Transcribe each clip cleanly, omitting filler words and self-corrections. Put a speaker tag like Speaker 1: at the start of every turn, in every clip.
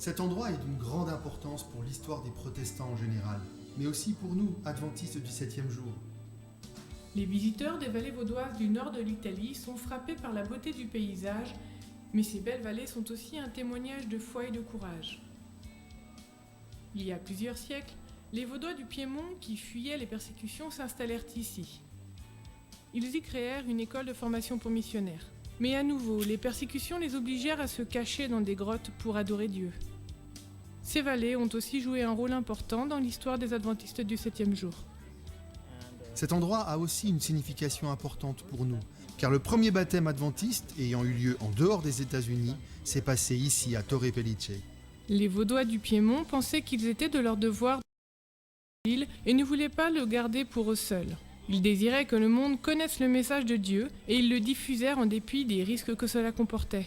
Speaker 1: Cet endroit est d'une grande importance pour l'histoire des protestants en général, mais aussi pour nous, adventistes du 7e jour.
Speaker 2: Les visiteurs des vallées vaudoises du nord de l'Italie sont frappés par la beauté du paysage, mais ces belles vallées sont aussi un témoignage de foi et de courage. Il y a plusieurs siècles, les Vaudois du Piémont qui fuyaient les persécutions s'installèrent ici. Ils y créèrent une école de formation pour missionnaires. Mais à nouveau, les persécutions les obligèrent à se cacher dans des grottes pour adorer Dieu. Ces vallées ont aussi joué un rôle important dans l'histoire des adventistes du 7e jour.
Speaker 1: Cet endroit a aussi une signification importante pour nous, car le premier baptême adventiste ayant eu lieu en dehors des États-Unis s'est passé ici à Torre Pellice.
Speaker 2: Les Vaudois du Piémont pensaient qu'ils étaient de leur devoir de l'île et ne voulaient pas le garder pour eux seuls. Ils désiraient que le monde connaisse le message de Dieu et ils le diffusèrent en dépit des risques que cela comportait.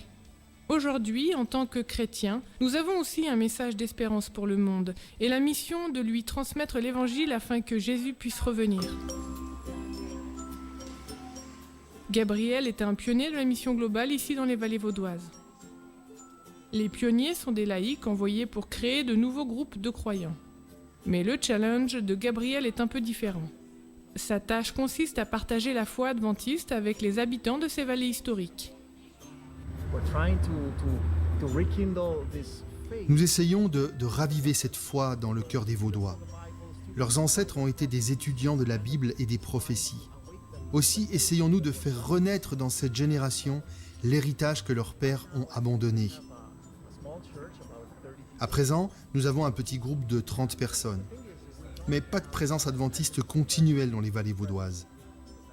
Speaker 2: Aujourd'hui, en tant que chrétiens, nous avons aussi un message d'espérance pour le monde et la mission de lui transmettre l'évangile afin que Jésus puisse revenir. Gabriel est un pionnier de la mission globale ici dans les vallées vaudoises. Les pionniers sont des laïcs envoyés pour créer de nouveaux groupes de croyants. Mais le challenge de Gabriel est un peu différent. Sa tâche consiste à partager la foi adventiste avec les habitants de ces vallées historiques.
Speaker 1: Nous essayons de raviver cette foi dans le cœur des Vaudois. Leurs ancêtres ont été des étudiants de la Bible et des prophéties. Aussi essayons-nous de faire renaître dans cette génération l'héritage que leurs pères ont abandonné. À présent, nous avons un petit groupe de 30 personnes, mais pas de présence adventiste continuelle dans les vallées vaudoises.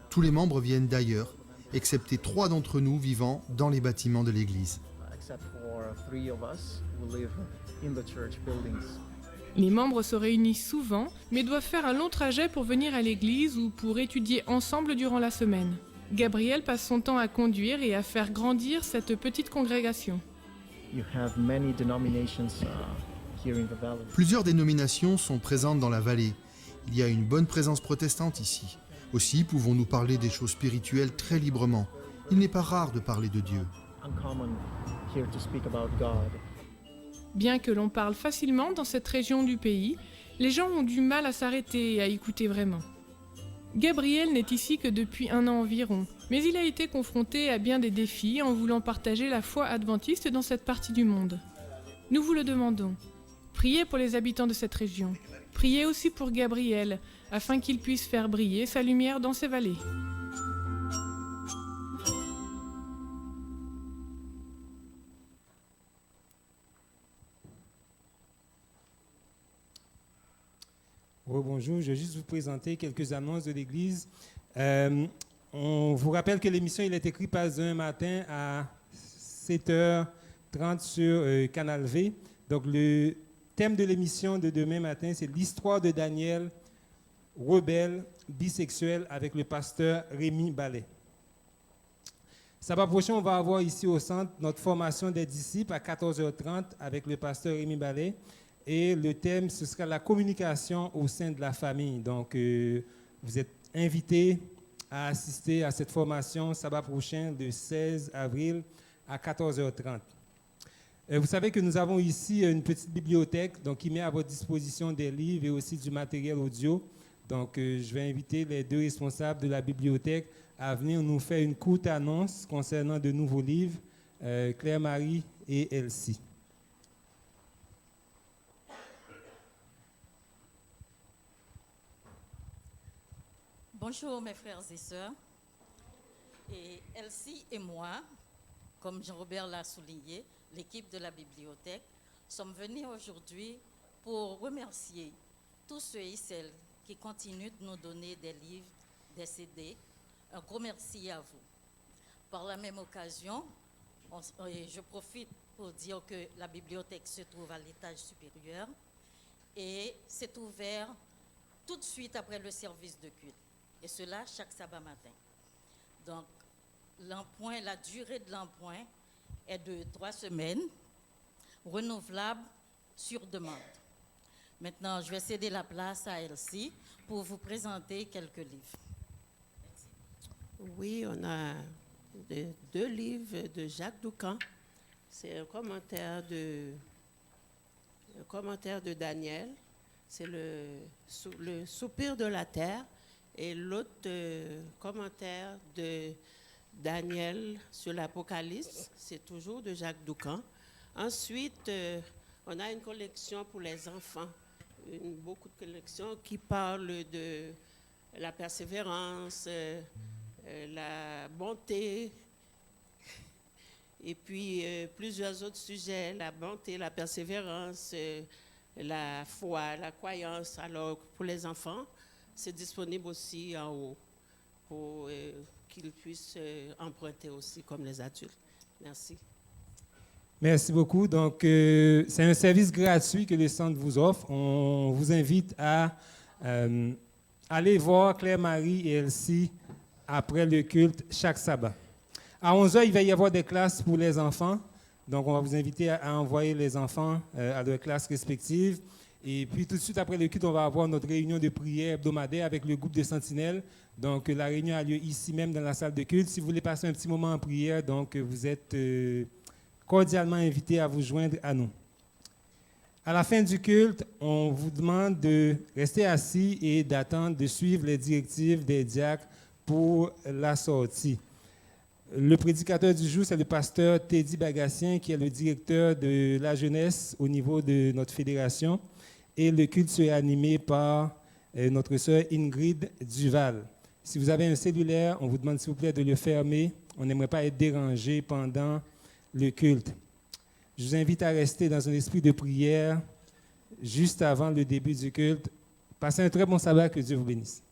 Speaker 1: Tous les membres viennent d'ailleurs, excepté 3 d'entre nous vivant dans les bâtiments de l'église.
Speaker 2: Les membres se réunissent souvent, mais doivent faire un long trajet pour venir à l'église ou pour étudier ensemble durant la semaine. Gabriel passe son temps à conduire et à faire grandir cette petite congrégation.
Speaker 1: Plusieurs dénominations sont présentes dans la vallée. Il y a une bonne présence protestante ici. Aussi pouvons-nous parler des choses spirituelles très librement. Il n'est pas rare de parler de Dieu.
Speaker 2: Bien que l'on parle facilement dans cette région du pays, les gens ont du mal à s'arrêter et à écouter vraiment. Gabriel n'est ici que depuis 1 an environ, mais il a été confronté à bien des défis en voulant partager la foi adventiste dans cette partie du monde. Nous vous le demandons. Priez pour les habitants de cette région. Priez aussi pour Gabriel, afin qu'il puisse faire briller sa lumière dans ces vallées.
Speaker 3: Bonjour, je vais juste vous présenter quelques annonces de l'Église. On vous rappelle que l'émission il est écrite pas un matin à 7h30 sur Canal V. Donc le thème de l'émission de demain matin, c'est l'histoire de Daniel, rebelle, bisexuel, avec le pasteur Rémi Ballet. Sabbat prochain, on va avoir ici au centre notre formation des disciples à 14h30 avec le pasteur Rémi Ballet. Et le thème, ce sera la communication au sein de la famille. Donc, vous êtes invités à assister à cette formation sabbat prochain, le 16 avril à 14h30. Vous savez que nous avons ici une petite bibliothèque donc, qui met à votre disposition des livres et aussi du matériel audio. Donc, je vais inviter les 2 responsables de la bibliothèque à venir nous faire une courte annonce concernant de nouveaux livres, Claire-Marie et Elsie.
Speaker 4: Bonjour mes frères et sœurs. Et Elsie et moi, comme Jean-Robert l'a souligné, l'équipe de la bibliothèque, sommes venus aujourd'hui pour remercier tous ceux et celles qui continuent de nous donner des livres, des CD. Un gros merci à vous. Par la même occasion, je profite pour dire que la bibliothèque se trouve à l'étage supérieur et c'est ouvert tout de suite après le service de culte. Et cela chaque sabbat matin. Donc, la durée de l'emprunt est de 3 semaines, renouvelable sur demande. Maintenant, je vais céder la place à Elsie pour vous présenter quelques livres. Merci.
Speaker 5: Oui, on a 2 livres de Jacques Doucan. C'est un commentaire de un commentaire de Daniel, c'est le soupir de la terre, et l'autre commentaire de Daniel sur l'Apocalypse, c'est toujours de Jacques Doucan. Ensuite, on a une collection pour les enfants, beaucoup de collections qui parlent de la persévérance, la bonté, et puis plusieurs autres sujets, la bonté, la persévérance, la foi, la croyance. Alors, pour les enfants, c'est disponible aussi en haut pour qu'ils puissent emprunter aussi comme les adultes. Merci.
Speaker 3: Merci beaucoup. Donc, c'est un service gratuit que le centre vous offre. On vous invite à aller voir Claire-Marie et Elsie après le culte chaque sabbat. À 11h, il va y avoir des classes pour les enfants. Donc, on va vous inviter à envoyer les enfants à leurs classes respectives. Et puis, tout de suite après le culte, on va avoir notre réunion de prière hebdomadaire avec le groupe de sentinelles. Donc, la réunion a lieu ici même dans la salle de culte. Si vous voulez passer un petit moment en prière, donc vous êtes cordialement invités à vous joindre à nous. À la fin du culte, on vous demande de rester assis et d'attendre de suivre les directives des diacres pour la sortie. Le prédicateur du jour, c'est le pasteur Teddy Bagassien, qui est le directeur de la jeunesse au niveau de notre fédération. Et le culte sera animé par notre sœur Ingrid Duval. Si vous avez un cellulaire, on vous demande s'il vous plaît de le fermer. On n'aimerait pas être dérangé pendant le culte. Je vous invite à rester dans un esprit de prière juste avant le début du culte. Passez un très bon sabbat, que Dieu vous bénisse.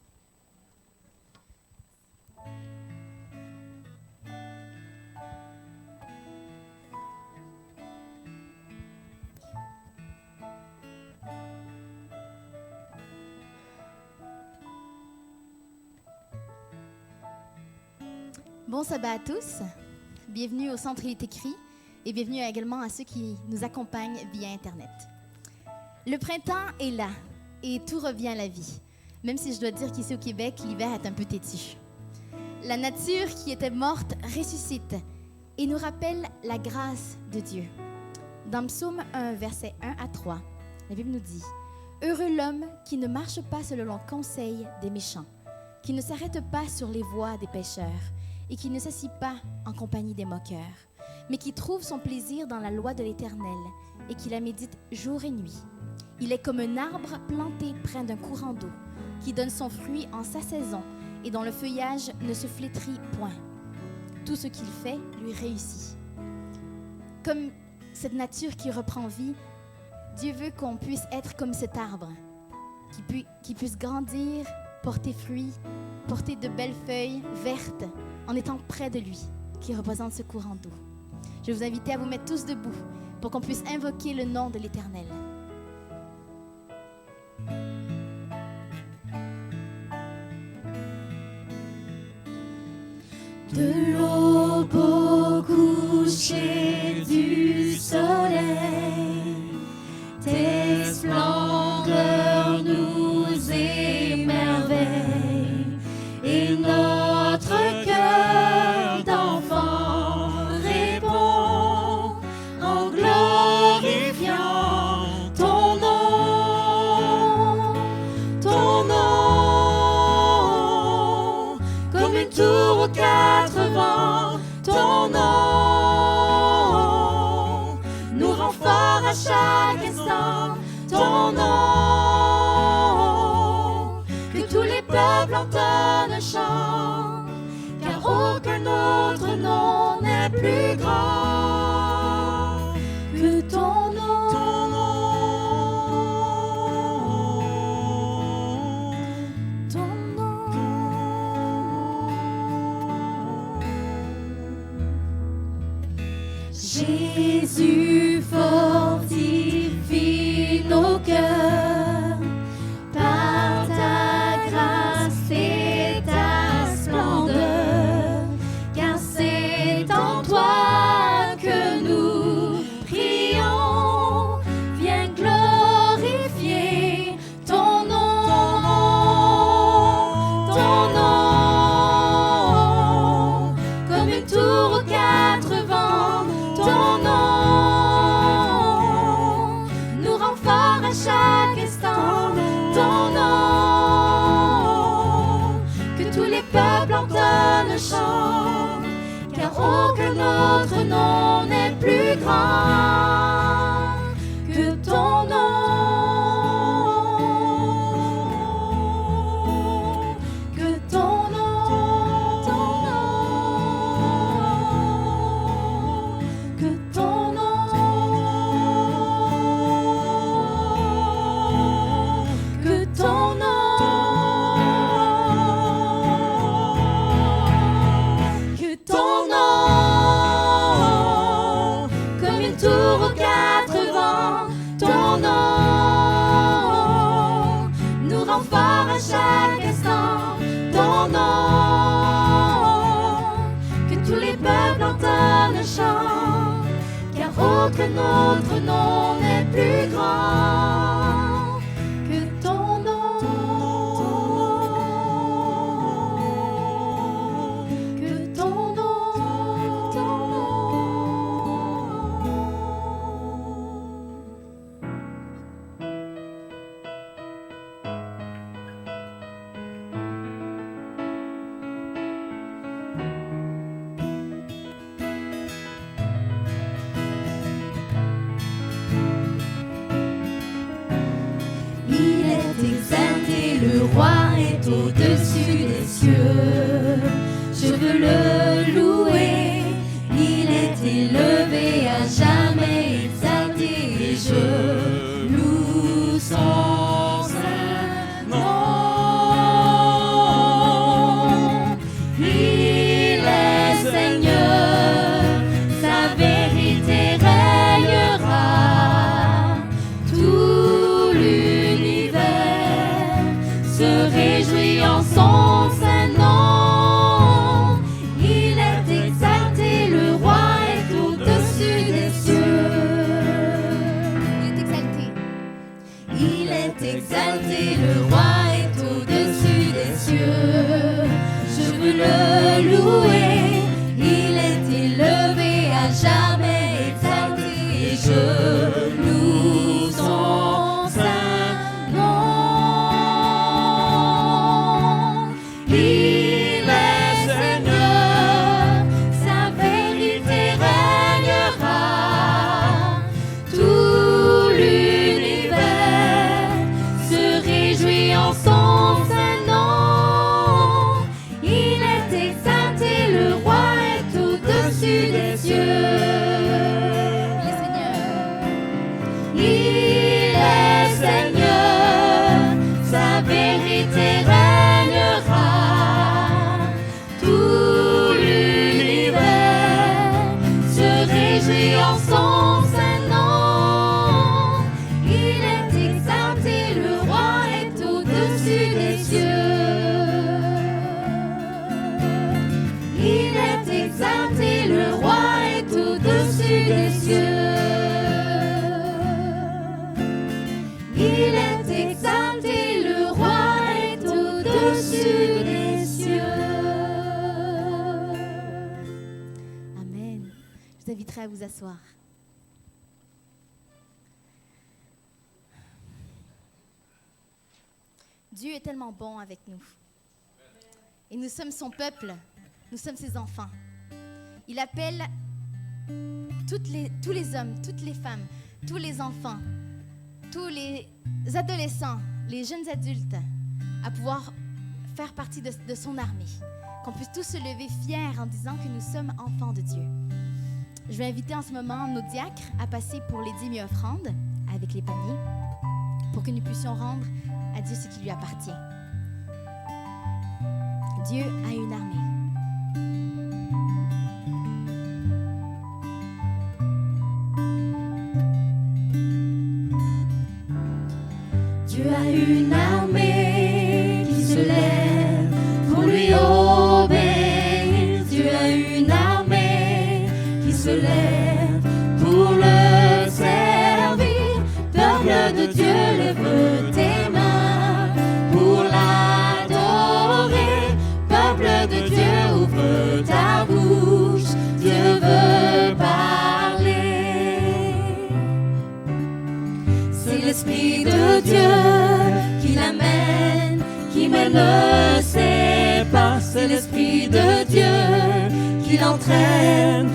Speaker 6: Bon sabbat à tous, bienvenue au Centre Il est écrit et bienvenue également à ceux qui nous accompagnent via Internet. Le printemps est là et tout revient à la vie, même si je dois dire qu'ici au Québec, l'hiver est un peu têtu. La nature qui était morte ressuscite et nous rappelle la grâce de Dieu. Dans Psaume 1, versets 1 à 3, la Bible nous dit « Heureux l'homme qui ne marche pas selon le conseil des méchants, qui ne s'arrête pas sur les voies des pécheurs, et qui ne s'assit pas en compagnie des moqueurs, mais qui trouve son plaisir dans la loi de l'Éternel et qui la médite jour et nuit. Il est comme un arbre planté près d'un courant d'eau, qui donne son fruit en sa saison et dont le feuillage ne se flétrit point. Tout ce qu'il fait lui réussit. » Comme cette nature qui reprend vie, Dieu veut qu'on puisse être comme cet arbre, qui puisse grandir, porter fruit, porter de belles feuilles vertes, en étant près de lui, qui représente ce courant d'eau. Je vais vous inviter à vous mettre tous debout pour qu'on puisse invoquer le nom de l'Éternel.
Speaker 7: De l'aube au coucher du soleil, tes splendeurs nous émerveillent et notre cœur d'enfant répond en glorifiant ton nom, comme une tour aux quatre vents, ton nom nous rend fort à chaque instant, ton nom, que tous les peuples entonnent un chant, car aucun autre nom n'est plus grand que ton nom. Ton nom. Jésus fortifie nos cœurs par ta grâce et ta splendeur, car c'est en toi que nous prions. Viens glorifier ton nom, comme une tour aux quatre vents, ton nom qu'aucun autre nom n'est plus grand que ton nom. Que ton nom, que ton nom, que ton nom, que ton nom, comme une tour aux quatre vents, ton nom nous rend fort à chaque instant, ton nom, que tous les peuples entendent le chant, car aucun autre nom n'est plus grand que ton nom, que ton nom, ton nom. Il est exalté, le roi est au-dessus des cieux. Je veux le louer, il est élevé à jamais, exalté, et je loue son saint nom. Il est Seigneur, sa vérité règnera. Tout l'univers se réjouit en son saint nom. Il est exalté, le roi est au-dessus des cieux.
Speaker 6: Il est exalté.
Speaker 7: Il est exalté, le roi est au-dessus des cieux. Je veux le louer, il est élevé à jamais, exalté, et je loue son saint nom. Il est Seigneur, sa vérité règnera. Tout l'univers se réjouit en son saint nom. Il est exalté, le roi est au-dessus des cieux.
Speaker 6: Il est Seigneur.
Speaker 7: Il est Seigneur, sa vérité règnera. Tout l'univers se réjouit en son saint nom. Il est exalté, le roi est au-dessus des cieux. Il est exalté, le roi est au-dessus des cieux. Il est exalté, le roi est au-dessus des cieux.
Speaker 6: Amen. Je vous inviterai à vous asseoir. Dieu est tellement bon avec nous. Et nous sommes son peuple. Nous sommes ses enfants. Il appelle tous les hommes, toutes les femmes, tous les enfants, tous les adolescents, les jeunes adultes à pouvoir faire partie de son armée. Qu'on puisse tous se lever fiers en disant que nous sommes enfants de Dieu. Je vais inviter en ce moment nos diacres à passer pour les dîmes et offrandes avec les paniers pour que nous puissions rendre à Dieu ce qui lui appartient. Dieu a une armée.
Speaker 7: Dieu a une armée qui se lève pour lui obéir. Dieu a une armée qui se lève pour le servir. Peuple de Dieu, lève tes mains pour l'adorer. Peuple de Dieu, ouvre ta bouche. Dieu veut parler. C'est l'Esprit de Dieu qui l'amène, qui mène ses pas. C'est l'Esprit de Dieu qui qu'il entraîne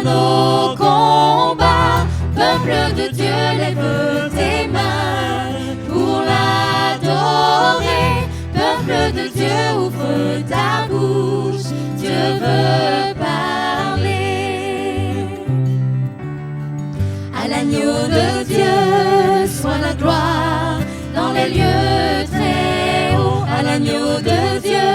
Speaker 7: au combat. Peuple de Dieu, lève tes mains pour l'adorer. Peuple de Dieu, ouvre ta bouche, Dieu veut parler. À l'agneau de Dieu soit la gloire dans les lieux très hauts. À l'agneau de Dieu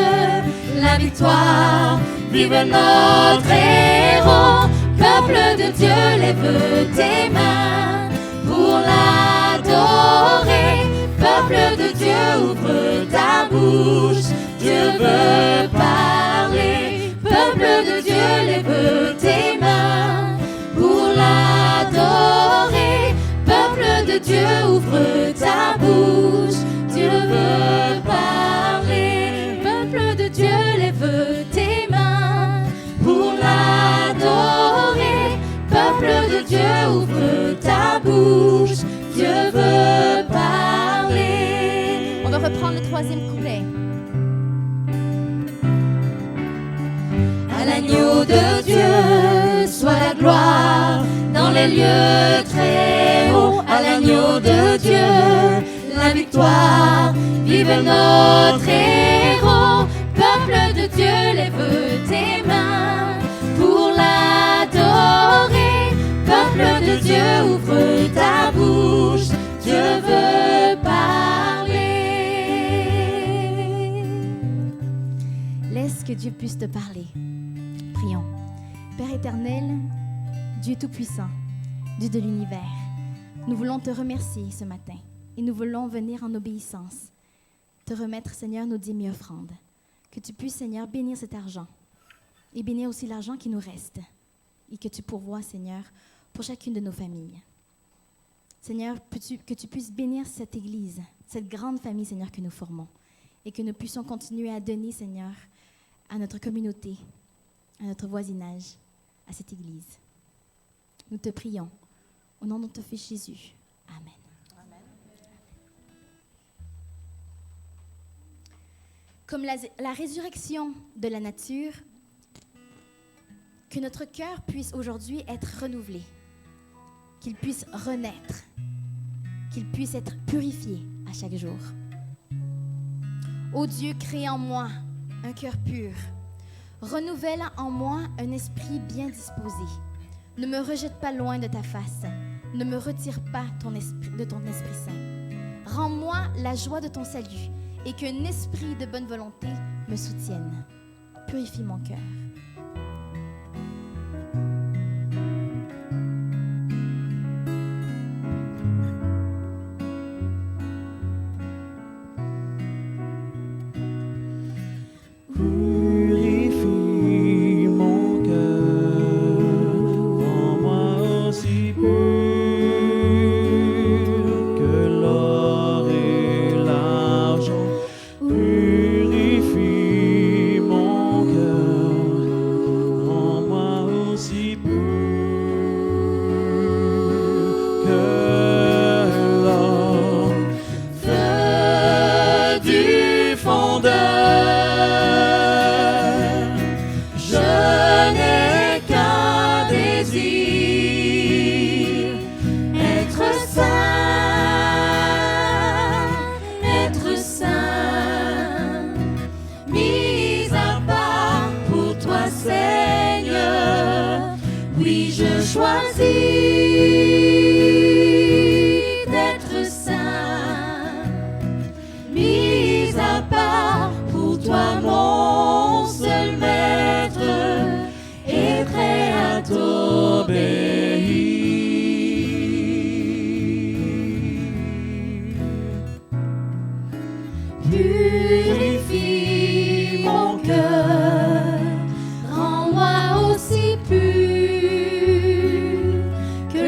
Speaker 7: la victoire, vive notre héros. Peuple de Dieu, lève tes mains pour l'adorer. Peuple de Dieu, ouvre ta bouche, Dieu veut parler. Peuple de Dieu, lève tes mains pour l'adorer. Peuple de Dieu, ouvre ta bouche, Dieu veut parler. Peuple de Dieu, lève tes mains pour l'adorer. Peuple de Dieu, ouvre ta bouche, Dieu veut parler.
Speaker 6: On va reprendre le troisième couplet.
Speaker 7: À l'agneau de Dieu soit la gloire dans les lieux très hauts. À l'agneau de Dieu la victoire, vive notre héros. Peuple de Dieu, lève tes mains pour l'adorer. Peuple de Dieu, ouvre ta bouche, Dieu veut parler.
Speaker 6: Laisse que Dieu puisse te parler. Prions. Père éternel, Dieu tout-puissant, Dieu de l'univers, nous voulons te remercier ce matin et nous voulons venir en obéissance, te remettre, Seigneur, nos dîmes et offrandes. Que tu puisses, Seigneur, bénir cet argent et bénir aussi l'argent qui nous reste et que tu pourvoies, Seigneur, pour chacune de nos familles. Seigneur, que tu puisses bénir cette Église, cette grande famille, Seigneur, que nous formons et que nous puissions continuer à donner, Seigneur, à notre communauté, à notre voisinage, à cette Église. Nous te prions au nom de ton Fils Jésus. Amen. Comme la résurrection de la nature, que notre cœur puisse aujourd'hui être renouvelé, qu'il puisse renaître, qu'il puisse être purifié à chaque jour. Ô Dieu, crée en moi un cœur pur, renouvelle en moi un esprit bien disposé. Ne me rejette pas loin de ta face, ne me retire pas de ton Esprit Saint. Rends-moi la joie de ton salut et qu'un esprit de bonne volonté me soutienne. Purifie mon cœur.
Speaker 8: Purifie mon cœur, rends-moi aussi pur que l'or et l'argent. Purifie mon cœur, rends-moi aussi pur que l'or.
Speaker 7: Feu du fondeur,
Speaker 6: choisis
Speaker 7: d'être saint, mis à part pour toi mon seul maître, et prêt à t'obéir. Purifie mon cœur, rends-moi aussi pur que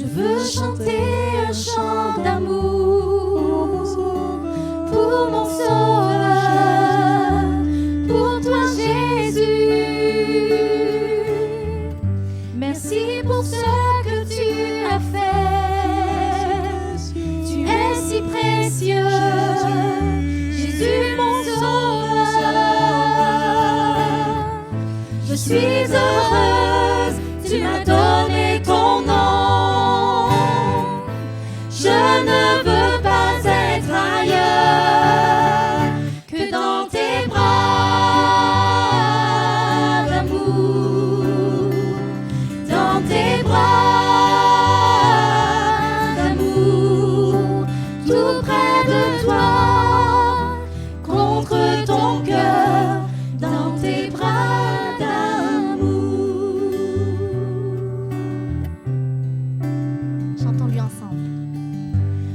Speaker 7: veux chanter un chant d'amour pour mon Sauveur, pour toi Jésus. Merci pour ce que tu as fait. Tu es si précieux, Jésus mon Sauveur. Je suis heureuse, tu m'as donné ton nom. Je ne veux pas être ailleurs que dans tes bras d'amour, dans tes bras d'amour, tout près de toi, contre ton cœur, dans tes bras d'amour.
Speaker 6: Chantons-lui ensemble.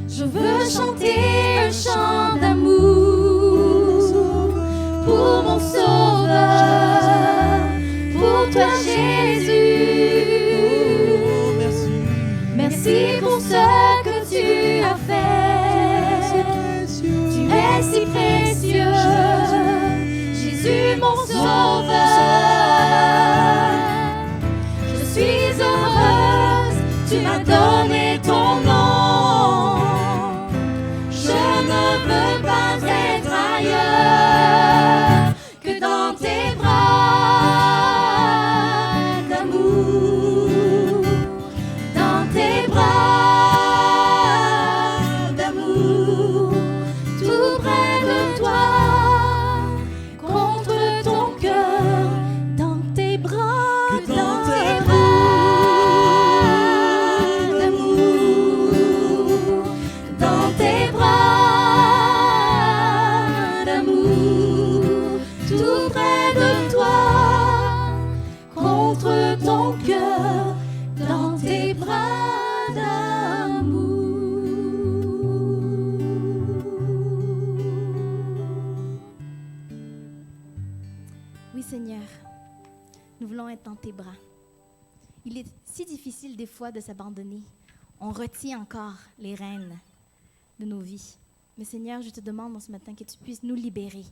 Speaker 7: Je veux chanter un chant d'amour pour mon Sauveur, pour toi Jésus. Merci pour ce que tu as fait. Tu es si précieux, Jésus mon Sauveur. Je suis heureuse, tu m'as donné ton nom. Je ne veux pas être ailleurs que dans tes bras d'amour, dans tes bras d'amour, tout près de toi, contre ton cœur, dans tes bras, dans tes bras d'amour, dans tes bras d'amour, tout près de toi, contre ton cœur, dans tes bras d'amour.
Speaker 6: Oui, Seigneur, nous voulons être dans tes bras. Il est si difficile des fois de s'abandonner. On retient encore les rênes de nos vies. Mais Seigneur, je te demande ce matin que tu puisses nous libérer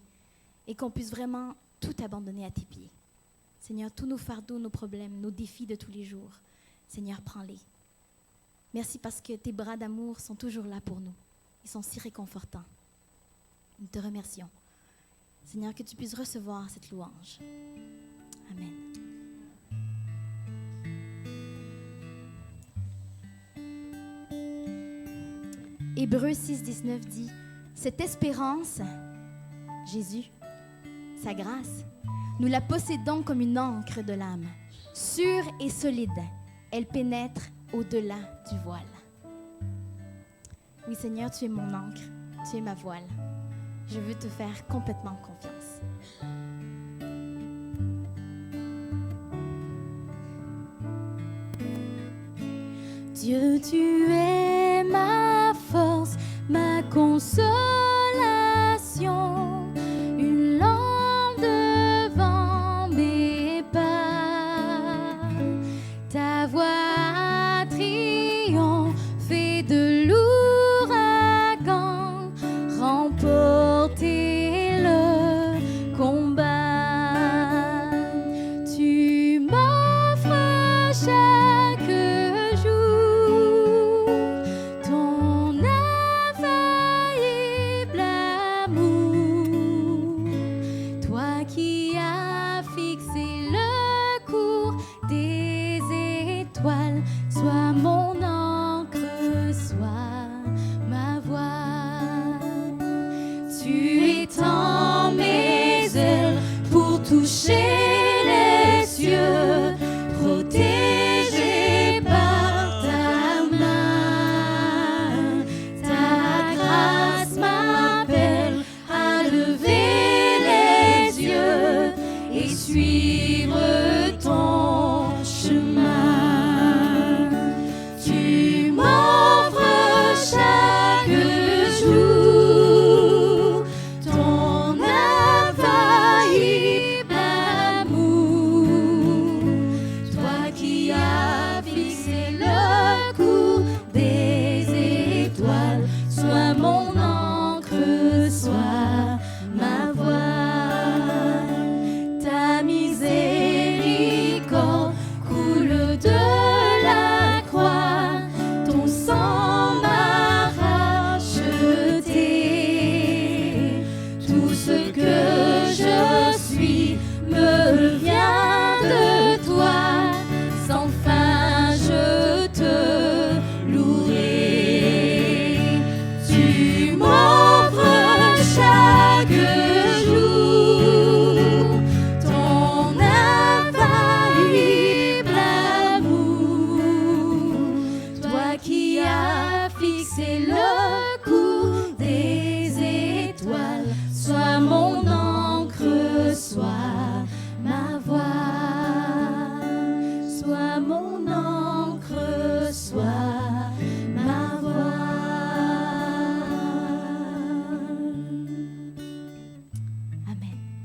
Speaker 6: et qu'on puisse vraiment tout abandonner à tes pieds. Seigneur, tous nos fardeaux, nos problèmes, nos défis de tous les jours, Seigneur, prends-les. Merci parce que tes bras d'amour sont toujours là pour nous. Ils sont si réconfortants. Nous te remercions. Seigneur, que tu puisses recevoir cette louange. Amen. Hébreux 6,19 dit « Cette espérance, Jésus, sa grâce, nous la possédons comme une ancre de l'âme, sûre et solide. Elle pénètre au-delà du voile. » Oui, Seigneur, tu es mon ancre, tu es ma voile. Je veux te faire complètement confiance.
Speaker 7: Dieu, tu es ma force, ma consolation, une lampe devant mes pas. Ta voix triomphée de l'ouragan, remporter le combat. Tu m'offres chaque jour ton infaillible amour.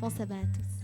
Speaker 6: Bon sabbat à tous.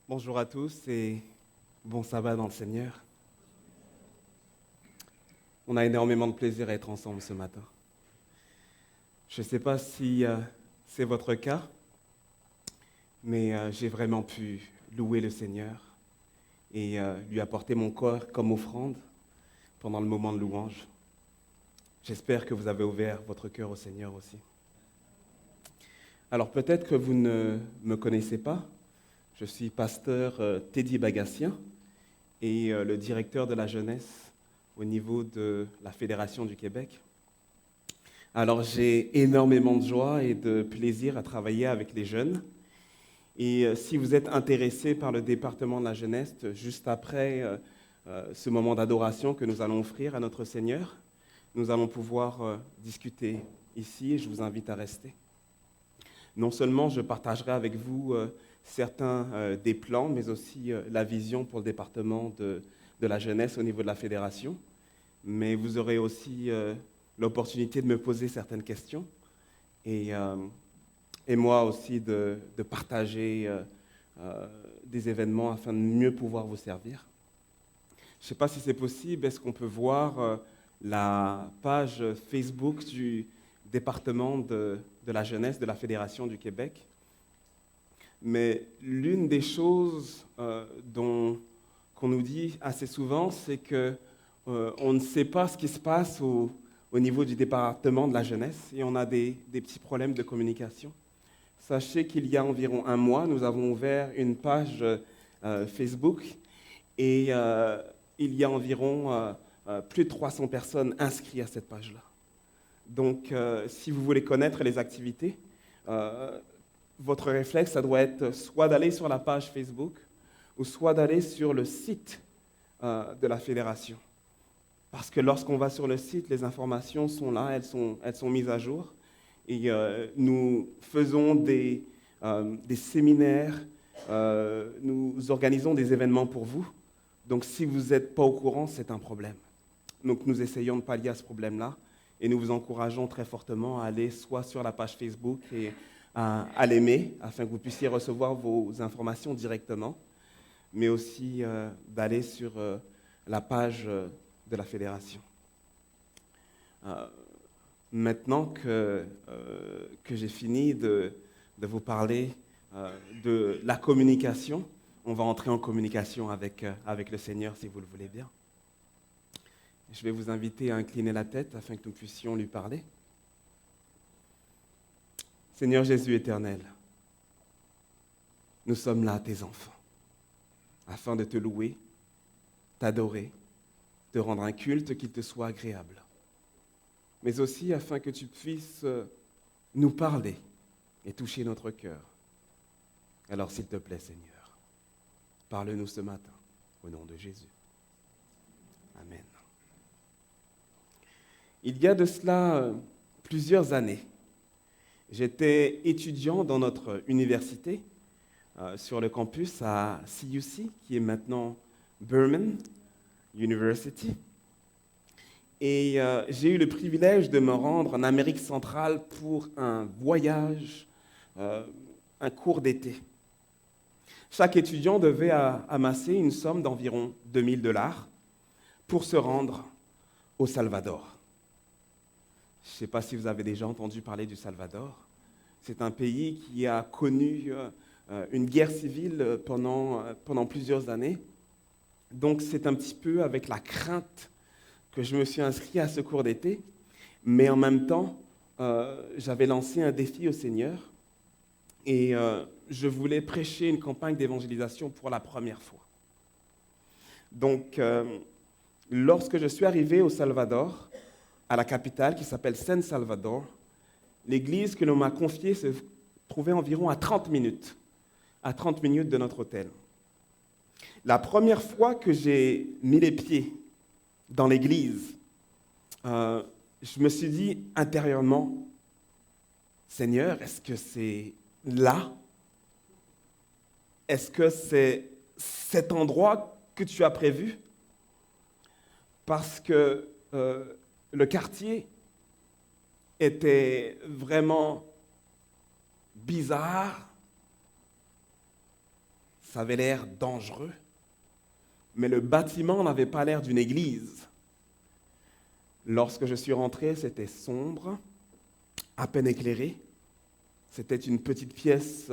Speaker 9: Bonjour à tous et bon sabbat dans le Seigneur. On a énormément de plaisir à être ensemble ce matin. Je ne sais pas si c'est votre cas, mais j'ai vraiment pu louer le Seigneur et lui apporter mon corps comme offrande pendant le moment de louange. J'espère que vous avez ouvert votre cœur au Seigneur aussi. Alors peut-être que vous ne me connaissez pas. Je suis pasteur Teddy Bagassien et le directeur de la jeunesse au niveau de la Fédération du Québec. Alors j'ai énormément de joie et de plaisir à travailler avec les jeunes. Et si vous êtes intéressé par le département de la jeunesse, juste après ce moment d'adoration que nous allons offrir à notre Seigneur, nous allons pouvoir discuter ici et je vous invite à rester. Non seulement je partagerai avec vous certains des plans, mais aussi la vision pour le département de la jeunesse au niveau de la fédération. Mais vous aurez aussi l'opportunité de me poser certaines questions et moi aussi de partager des événements afin de mieux pouvoir vous servir. Je ne sais pas si c'est possible, est-ce qu'on peut voir la page Facebook du département de la jeunesse de la Fédération du Québec? Mais l'une des choses qu'on nous dit assez souvent, c'est qu'on ne sait pas ce qui se passe au niveau du département de la jeunesse et on a des petits problèmes de communication. Sachez qu'il y a environ un mois, nous avons ouvert une page Facebook et il y a environ plus de 300 personnes inscrites à cette page-là. Donc, si vous voulez connaître les activités, votre réflexe, ça doit être soit d'aller sur la page Facebook ou soit d'aller sur le site de la fédération. Parce que lorsqu'on va sur le site, les informations sont là, elles sont mises à jour. Et nous faisons des séminaires, nous organisons des événements pour vous. Donc si vous n'êtes pas au courant, c'est un problème. Donc nous essayons de pallier à ce problème-là et nous vous encourageons très fortement à aller soit sur la page Facebook et à l'aimer, afin que vous puissiez recevoir vos informations directement, mais aussi d'aller sur la page de la fédération. Maintenant que j'ai fini de vous parler de la communication, on va entrer en communication avec le Seigneur, si vous le voulez bien. Je vais vous inviter à incliner la tête afin que nous puissions lui parler. Seigneur Jésus éternel, nous sommes là, tes enfants, afin de te louer, t'adorer, te rendre un culte qui te soit agréable, mais aussi afin que tu puisses nous parler et toucher notre cœur. Alors s'il te plaît, Seigneur, parle-nous ce matin, au nom de Jésus. Amen. Il y a de cela plusieurs années, j'étais étudiant dans notre université, sur le campus à CUC, qui est maintenant Burman University. Et j'ai eu le privilège de me rendre en Amérique centrale pour un voyage, un cours d'été. Chaque étudiant devait amasser une somme d'environ $2000 pour se rendre au Salvador. Je ne sais pas si vous avez déjà entendu parler du Salvador. C'est un pays qui a connu une guerre civile pendant plusieurs années. Donc c'est un petit peu avec la crainte que je me suis inscrit à ce cours d'été, mais en même temps, j'avais lancé un défi au Seigneur et je voulais prêcher une campagne d'évangélisation pour la première fois. Donc, lorsque je suis arrivé au Salvador, à la capitale qui s'appelle San Salvador, l'église que l'on m'a confiée se trouvait environ à 30 minutes de notre hôtel. La première fois que j'ai mis les pieds dans l'église, je me suis dit intérieurement, Seigneur, est-ce que c'est là? Est-ce que c'est cet endroit que tu as prévu? Parce que le quartier était vraiment bizarre, ça avait l'air dangereux, mais le bâtiment n'avait pas l'air d'une église. Lorsque je suis rentré, c'était sombre, à peine éclairé. C'était une petite pièce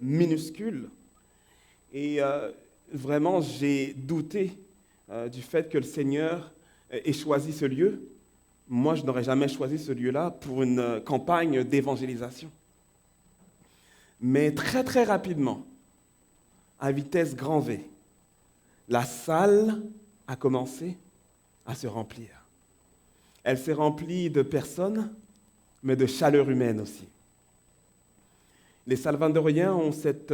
Speaker 9: minuscule. Et vraiment, j'ai douté du fait que le Seigneur ait choisi ce lieu. Moi, je n'aurais jamais choisi ce lieu-là pour une campagne d'évangélisation. Mais très, très rapidement, à vitesse grand V, la salle a commencé à se remplir. Elle s'est remplie de personnes, mais de chaleur humaine aussi. Les Salvadoriens ont cette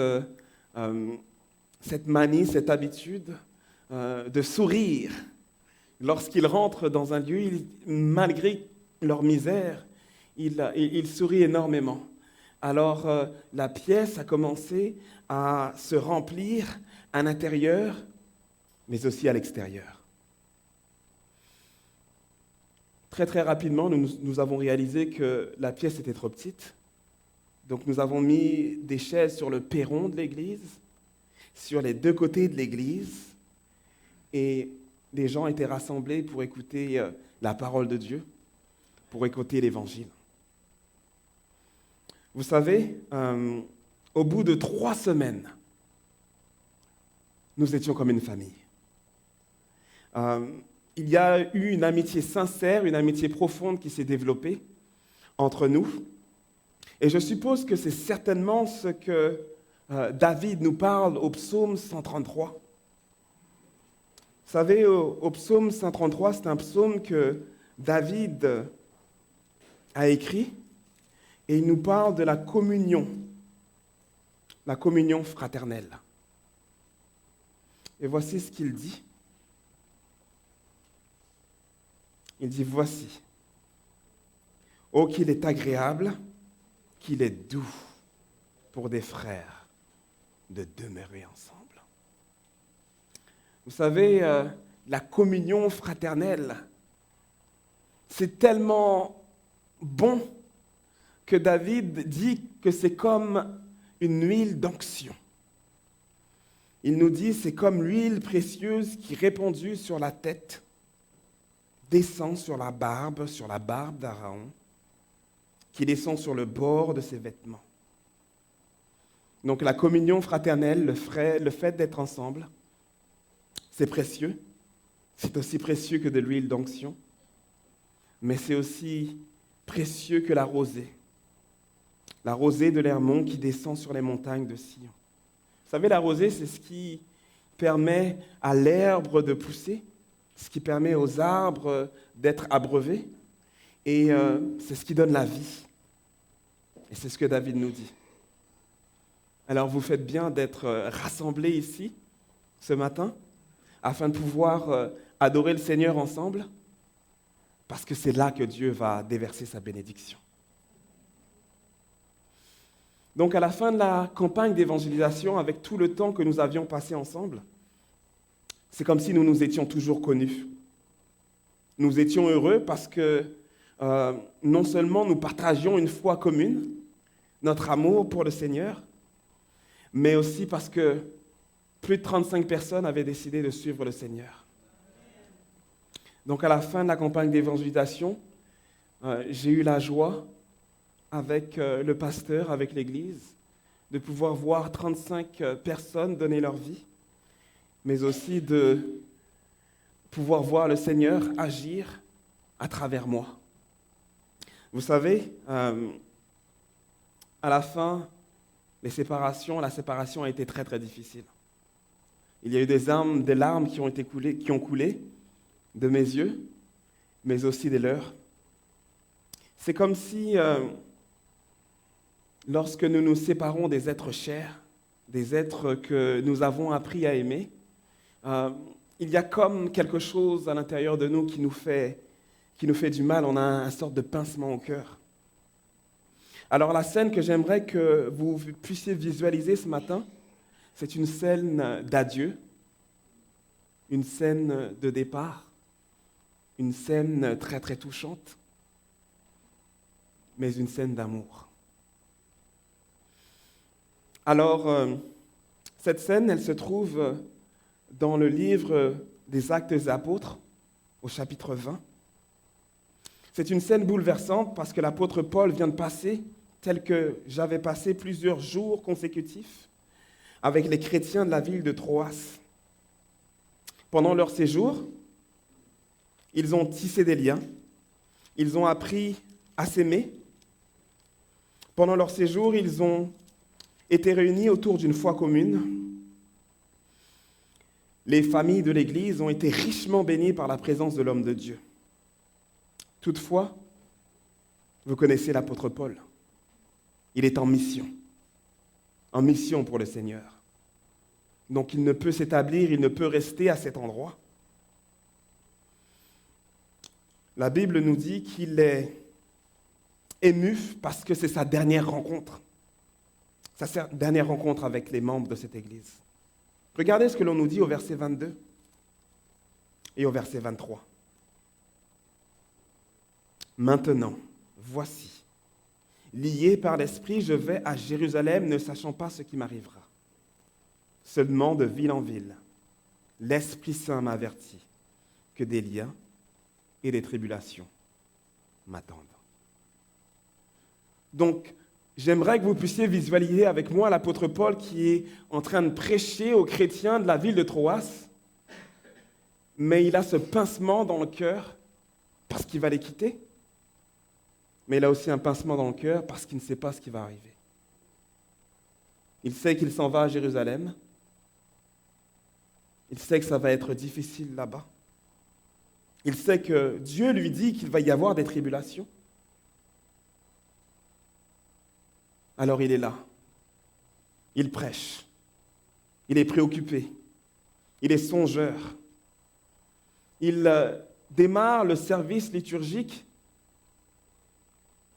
Speaker 9: manie, cette habitude de sourire. Lorsqu'ils rentrent dans un lieu, malgré leur misère, ils sourient énormément. Alors, la pièce a commencé à se remplir à l'intérieur, mais aussi à l'extérieur. Très, très rapidement, nous avons réalisé que la pièce était trop petite. Donc, nous avons mis des chaises sur le perron de l'église, sur les deux côtés de l'église, et les gens étaient rassemblés pour écouter la parole de Dieu, pour écouter l'Évangile. Vous savez, au bout de 3 semaines, nous étions comme une famille. Il y a eu une amitié sincère, une amitié profonde qui s'est développée entre nous. Et je suppose que c'est certainement ce que David nous parle au psaume 133. Vous savez, au psaume 133, c'est un psaume que David a écrit et il nous parle de la communion fraternelle. Et voici ce qu'il dit. Il dit, voici, oh qu'il est agréable, qu'il est doux pour des frères de demeurer ensemble. Vous savez, la communion fraternelle, c'est tellement bon que David dit que c'est comme une huile d'onction. Il nous dit, c'est comme l'huile précieuse qui, répandue sur la tête, descend sur la barbe d'Aaron, qui descend sur le bord de ses vêtements. Donc la communion fraternelle, le fait d'être ensemble, c'est précieux. C'est aussi précieux que de l'huile d'onction, mais c'est aussi précieux que la rosée de l'Hermon qui descend sur les montagnes de Sion. Vous savez, la rosée, c'est ce qui permet à l'herbe de pousser, ce qui permet aux arbres d'être abreuvés, et c'est ce qui donne la vie. Et c'est ce que David nous dit. Alors vous faites bien d'être rassemblés ici, ce matin, afin de pouvoir adorer le Seigneur ensemble, parce que c'est là que Dieu va déverser sa bénédiction. Donc à la fin de la campagne d'évangélisation, avec tout le temps que nous avions passé ensemble, c'est comme si nous nous étions toujours connus. Nous étions heureux parce que non seulement nous partagions une foi commune, notre amour pour le Seigneur, mais aussi parce que plus de 35 personnes avaient décidé de suivre le Seigneur. Donc à la fin de la campagne d'évangélisation, j'ai eu la joie, avec le pasteur, avec l'Église, de pouvoir voir 35 personnes donner leur vie, mais aussi de pouvoir voir le Seigneur agir à travers moi. Vous savez, à la fin, la séparation a été très très difficile. Il y a eu des larmes qui ont coulé de mes yeux, mais aussi des leurs. C'est comme si, lorsque nous nous séparons des êtres chers, des êtres que nous avons appris à aimer, il y a comme quelque chose à l'intérieur de nous qui nous fait du mal. On a une sorte de pincement au cœur. Alors la scène que j'aimerais que vous puissiez visualiser ce matin, c'est une scène d'adieu, une scène de départ, une scène très très touchante, mais une scène d'amour. Alors, cette scène, elle se trouve dans le livre des Actes des Apôtres, au chapitre 20. C'est une scène bouleversante parce que l'apôtre Paul vient de passer, tel que j'avais passé plusieurs jours consécutifs, avec les chrétiens de la ville de Troas. Pendant leur séjour, ils ont tissé des liens, ils ont appris à s'aimer. Pendant leur séjour, ils ont été réunis autour d'une foi commune. Les familles de l'Église ont été richement bénies par la présence de l'homme de Dieu. Toutefois, vous connaissez l'apôtre Paul. Il est en mission pour le Seigneur. Donc il ne peut s'établir, il ne peut rester à cet endroit. La Bible nous dit qu'il est ému parce que c'est sa dernière rencontre avec les membres de cette Église. Regardez ce que l'on nous dit au verset 22 et au verset 23. Maintenant, voici, lié par l'Esprit, je vais à Jérusalem, ne sachant pas ce qui m'arrivera. Seulement de ville en ville, l'Esprit Saint m'a averti que des liens et des tribulations m'attendent. Donc, j'aimerais que vous puissiez visualiser avec moi l'apôtre Paul qui est en train de prêcher aux chrétiens de la ville de Troas, mais il a ce pincement dans le cœur parce qu'il va les quitter, mais il a aussi un pincement dans le cœur parce qu'il ne sait pas ce qui va arriver. Il sait qu'il s'en va à Jérusalem, il sait que ça va être difficile là-bas, il sait que Dieu lui dit qu'il va y avoir des tribulations. Alors il est là, il prêche, il est préoccupé, il est songeur. Il démarre le service liturgique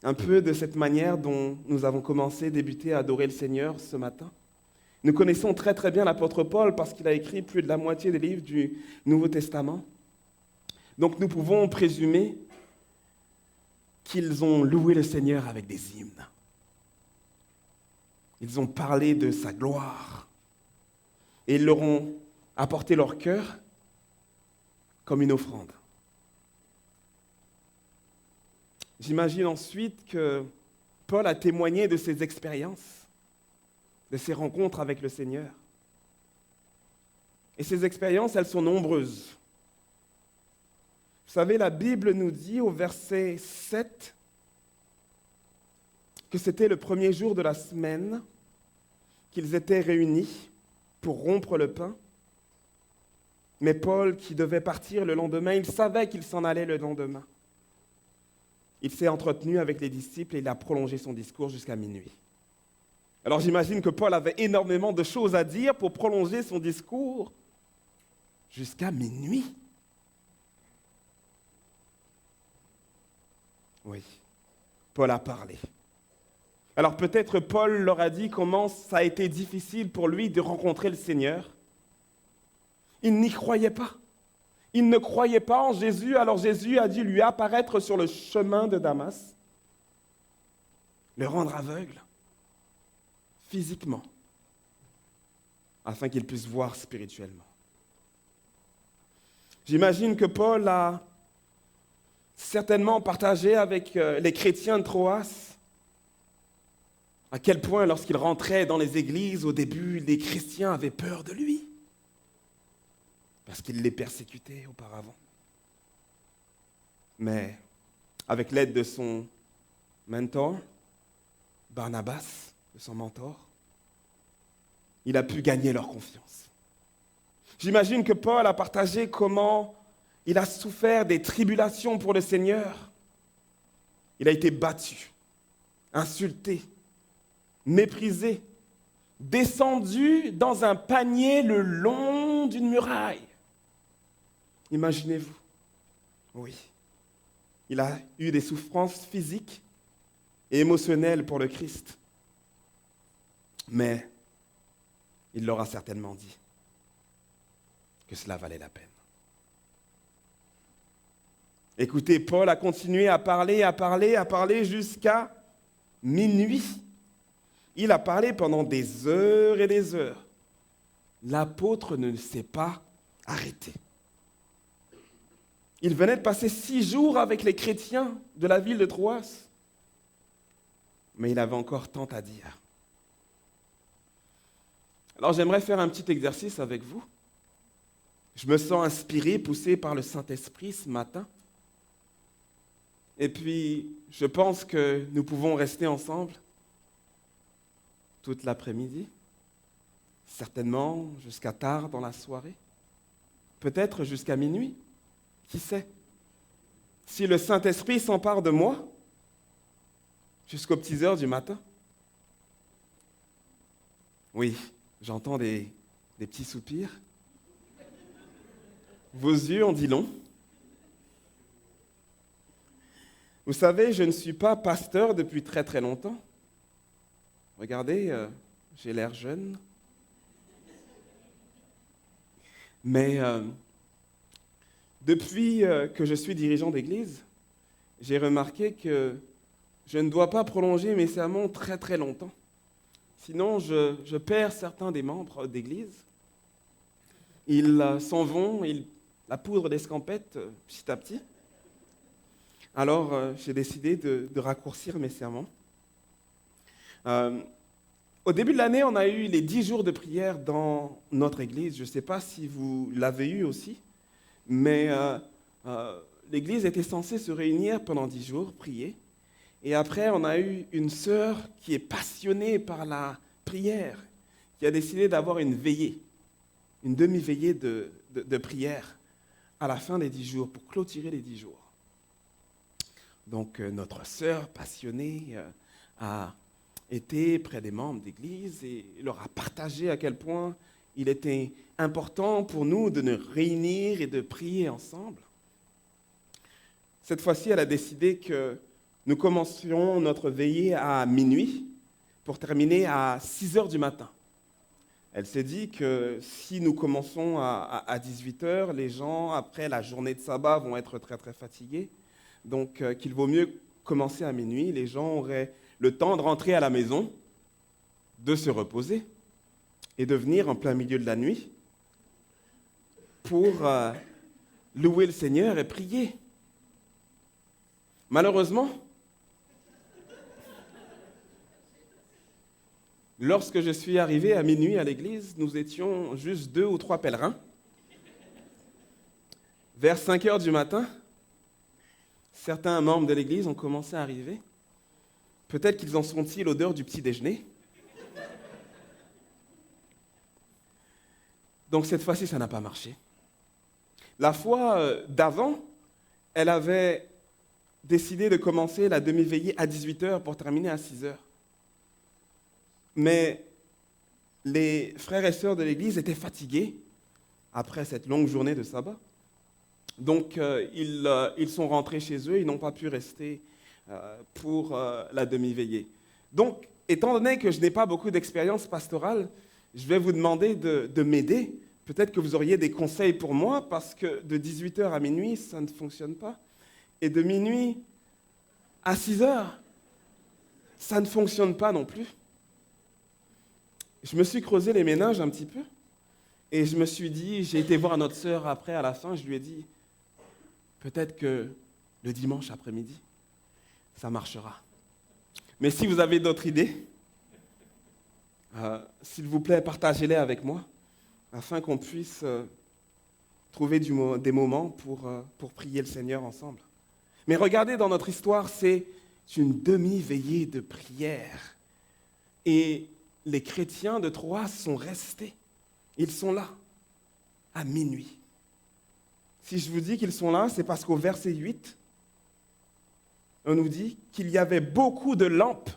Speaker 9: un peu de cette manière dont nous avons débuté à adorer le Seigneur ce matin. Nous connaissons très très bien l'apôtre Paul parce qu'il a écrit plus de la moitié des livres du Nouveau Testament. Donc nous pouvons présumer qu'ils ont loué le Seigneur avec des hymnes. Ils ont parlé de sa gloire et ils leur ont apporté leur cœur comme une offrande. J'imagine ensuite que Paul a témoigné de ses expériences, de ses rencontres avec le Seigneur. Et ces expériences, elles sont nombreuses. Vous savez, la Bible nous dit au verset 7 que c'était le premier jour de la semaine qu'ils étaient réunis pour rompre le pain. Mais Paul, qui devait partir le lendemain, il savait qu'il s'en allait le lendemain. Il s'est entretenu avec les disciples et il a prolongé son discours jusqu'à minuit. Alors j'imagine que Paul avait énormément de choses à dire pour prolonger son discours jusqu'à minuit. Oui, Paul a parlé. Alors peut-être Paul leur a dit comment ça a été difficile pour lui de rencontrer le Seigneur. Il n'y croyait pas. Il ne croyait pas en Jésus, alors Jésus a dû lui apparaître sur le chemin de Damas, le rendre aveugle, physiquement, afin qu'il puisse voir spirituellement. J'imagine que Paul a certainement partagé avec les chrétiens de Troas à quel point, lorsqu'il rentrait dans les églises, au début, les chrétiens avaient peur de lui, parce qu'il les persécutait auparavant. Mais avec l'aide de son mentor, Barnabas, de son mentor, il a pu gagner leur confiance. J'imagine que Paul a partagé comment il a souffert des tribulations pour le Seigneur. Il a été battu, insulté, méprisé, descendu dans un panier le long d'une muraille. Imaginez-vous. Oui. Il a eu des souffrances physiques et émotionnelles pour le Christ. Mais il leur a certainement dit que cela valait la peine. Écoutez, Paul a continué à parler jusqu'à minuit. Il a parlé pendant des heures et des heures. L'apôtre ne s'est pas arrêté. Il venait de passer 6 jours avec les chrétiens de la ville de Troas. Mais il avait encore tant à dire. Alors j'aimerais faire un petit exercice avec vous. Je me sens inspiré, poussé par le Saint-Esprit ce matin. Et puis, je pense que nous pouvons rester ensemble toute l'après-midi, certainement jusqu'à tard dans la soirée, peut-être jusqu'à minuit, qui sait. Si le Saint-Esprit s'empare de moi, jusqu'aux petites heures du matin. Oui, j'entends des petits soupirs. Vos yeux en disent long. Vous savez, je ne suis pas pasteur depuis très très longtemps. Regardez, j'ai l'air jeune. Mais depuis que je suis dirigeant d'église, j'ai remarqué que je ne dois pas prolonger mes sermons très très longtemps. Sinon, je perds certains des membres d'église. Ils s'en vont, la poudre d'escampette petit à petit. Alors, j'ai décidé de raccourcir mes sermons. Au début de l'année, on a eu les 10 jours de prière dans notre église. Je ne sais pas si vous l'avez eu aussi, mais l'église était censée se réunir pendant 10 jours, prier. Et après, on a eu une sœur qui est passionnée par la prière, qui a décidé d'avoir une veillée, une demi-veillée de prière à la fin des 10 jours, pour clôturer les 10 jours. Donc, notre sœur passionnée a été près des membres d'église et leur a partagé à quel point il était important pour nous de nous réunir et de prier ensemble. Cette fois-ci, elle a décidé que nous commencions notre veillée à minuit pour terminer à 6 heures du matin. Elle s'est dit que si nous commençons à 18 heures, les gens, après la journée de sabbat, vont être très très fatigués. Donc, qu'il vaut mieux commencer à minuit. Les gens auraient le temps de rentrer à la maison, de se reposer et de venir en plein milieu de la nuit pour louer le Seigneur et prier. Malheureusement, lorsque je suis arrivé à minuit à l'église, nous étions juste 2 ou 3 pèlerins. Vers 5 heures du matin, certains membres de l'église ont commencé à arriver. Peut-être qu'ils en senti l'odeur du petit déjeuner. Donc cette fois-ci, ça n'a pas marché. La fois d'avant, elle avait décidé de commencer la demi-veillée à 18h pour terminer à 6h. Mais les frères et sœurs de l'église étaient fatigués après cette longue journée de sabbat. Donc, ils sont rentrés chez eux, ils n'ont pas pu rester pour la demi-veillée. Donc, étant donné que je n'ai pas beaucoup d'expérience pastorale, je vais vous demander de m'aider. Peut-être que vous auriez des conseils pour moi, parce que de 18h à minuit, ça ne fonctionne pas. Et de minuit à 6h, ça ne fonctionne pas non plus. Je me suis creusé les méninges un petit peu, et je me suis dit, j'ai été voir notre sœur après, à la fin, je lui ai dit, peut-être que le dimanche après-midi, ça marchera. Mais si vous avez d'autres idées, s'il vous plaît, partagez-les avec moi, afin qu'on puisse trouver des moments pour prier le Seigneur ensemble. Mais regardez, dans notre histoire, c'est C'est une demi-veillée de prière. Et les chrétiens de Troas sont restés. Ils sont là, à minuit. Si je vous dis qu'ils sont là, c'est parce qu'au verset 8, on nous dit qu'il y avait beaucoup de lampes.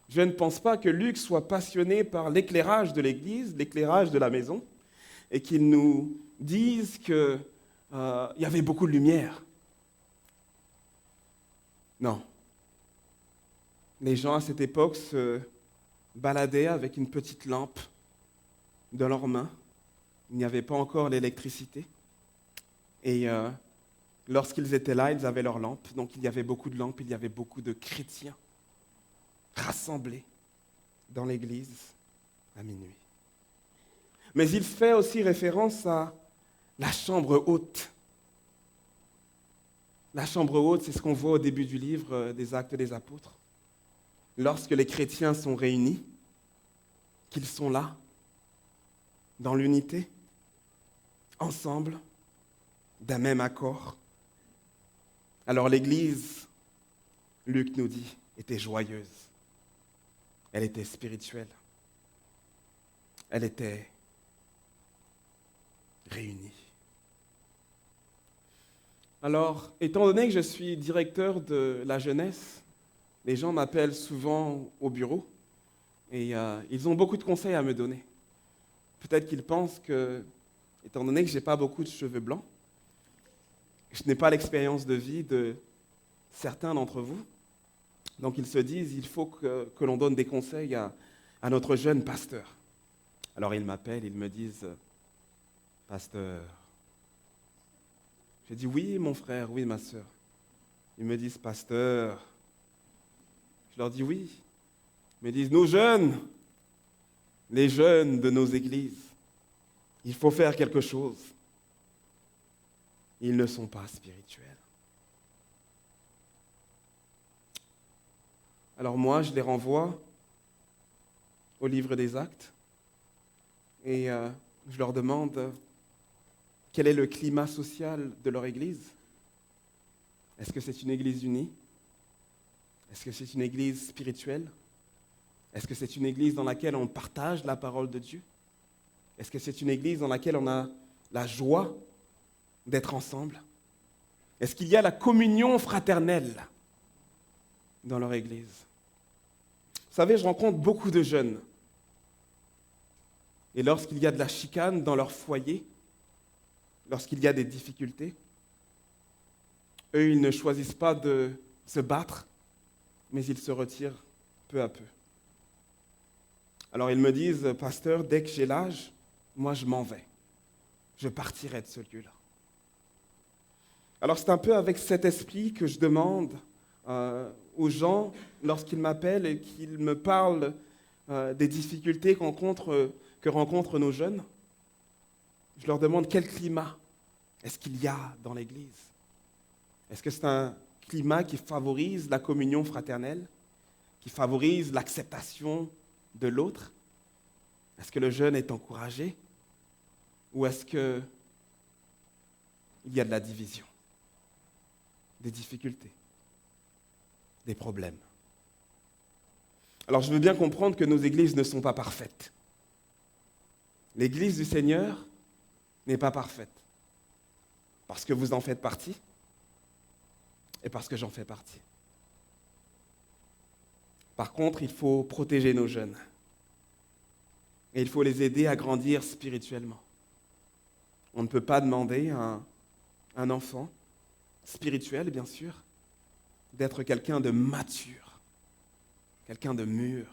Speaker 9: Je ne pense pas que Luc soit passionné par l'éclairage de l'église, l'éclairage de la maison, et qu'il nous dise qu'il y avait beaucoup de lumière. Non. Les gens à cette époque se baladaient avec une petite lampe dans leurs mains. Il n'y avait pas encore l'électricité. Et lorsqu'ils étaient là, ils avaient leurs lampes. Donc il y avait beaucoup de lampes, il y avait beaucoup de chrétiens rassemblés dans l'église à minuit. Mais il fait aussi référence à la chambre haute. La chambre haute, c'est ce qu'on voit au début du livre des Actes des Apôtres. Lorsque les chrétiens sont réunis, qu'ils sont là, dans l'unité, ensemble, d'un même accord. Alors l'église, Luc nous dit, était joyeuse. Elle était spirituelle. Elle était réunie. Alors, étant donné que je suis directeur de la jeunesse, les gens m'appellent souvent au bureau et ils ont beaucoup de conseils à me donner. Peut-être qu'ils pensent que, étant donné que je n'ai pas beaucoup de cheveux blancs, je n'ai pas l'expérience de vie de certains d'entre vous. Donc ils se disent, il faut que l'on donne des conseils à notre jeune pasteur. Alors ils m'appellent, ils me disent, pasteur. J'ai dit, oui mon frère, oui ma soeur. Ils me disent, pasteur. Je leur dis, oui. Ils me disent, nos jeunes, les jeunes de nos églises, il faut faire quelque chose. Ils ne sont pas spirituels. Alors moi, je les renvoie au livre des Actes et je leur demande quel est le climat social de leur église. Est-ce que c'est une église unie? Est-ce que c'est une église spirituelle? Est-ce que c'est une église dans laquelle on partage la parole de Dieu? Est-ce que c'est une église dans laquelle on a la joie d'être ensemble? Est-ce qu'il y a la communion fraternelle dans leur église? Vous savez, je rencontre beaucoup de jeunes. Et lorsqu'il y a de la chicane dans leur foyer, lorsqu'il y a des difficultés, eux, ils ne choisissent pas de se battre, mais ils se retirent peu à peu. Alors ils me disent, pasteur, dès que j'ai l'âge, moi je m'en vais. Je partirai de ce lieu-là. Alors c'est un peu avec cet esprit que je demande aux gens, lorsqu'ils m'appellent et qu'ils me parlent des difficultés que rencontrent nos jeunes, je leur demande quel climat est-ce qu'il y a dans l'Église? Est-ce que c'est un climat qui favorise la communion fraternelle, qui favorise l'acceptation de l'autre? Est-ce que le jeune est encouragé? Ou est-ce qu'il y a de la division, des difficultés, des problèmes? Alors je veux bien comprendre que nos églises ne sont pas parfaites. L'église du Seigneur n'est pas parfaite. Parce que vous en faites partie et parce que j'en fais partie. Par contre, il faut protéger nos jeunes. Et il faut les aider à grandir spirituellement. On ne peut pas demander à un enfant, spirituel bien sûr, d'être quelqu'un de mature, quelqu'un de mûr,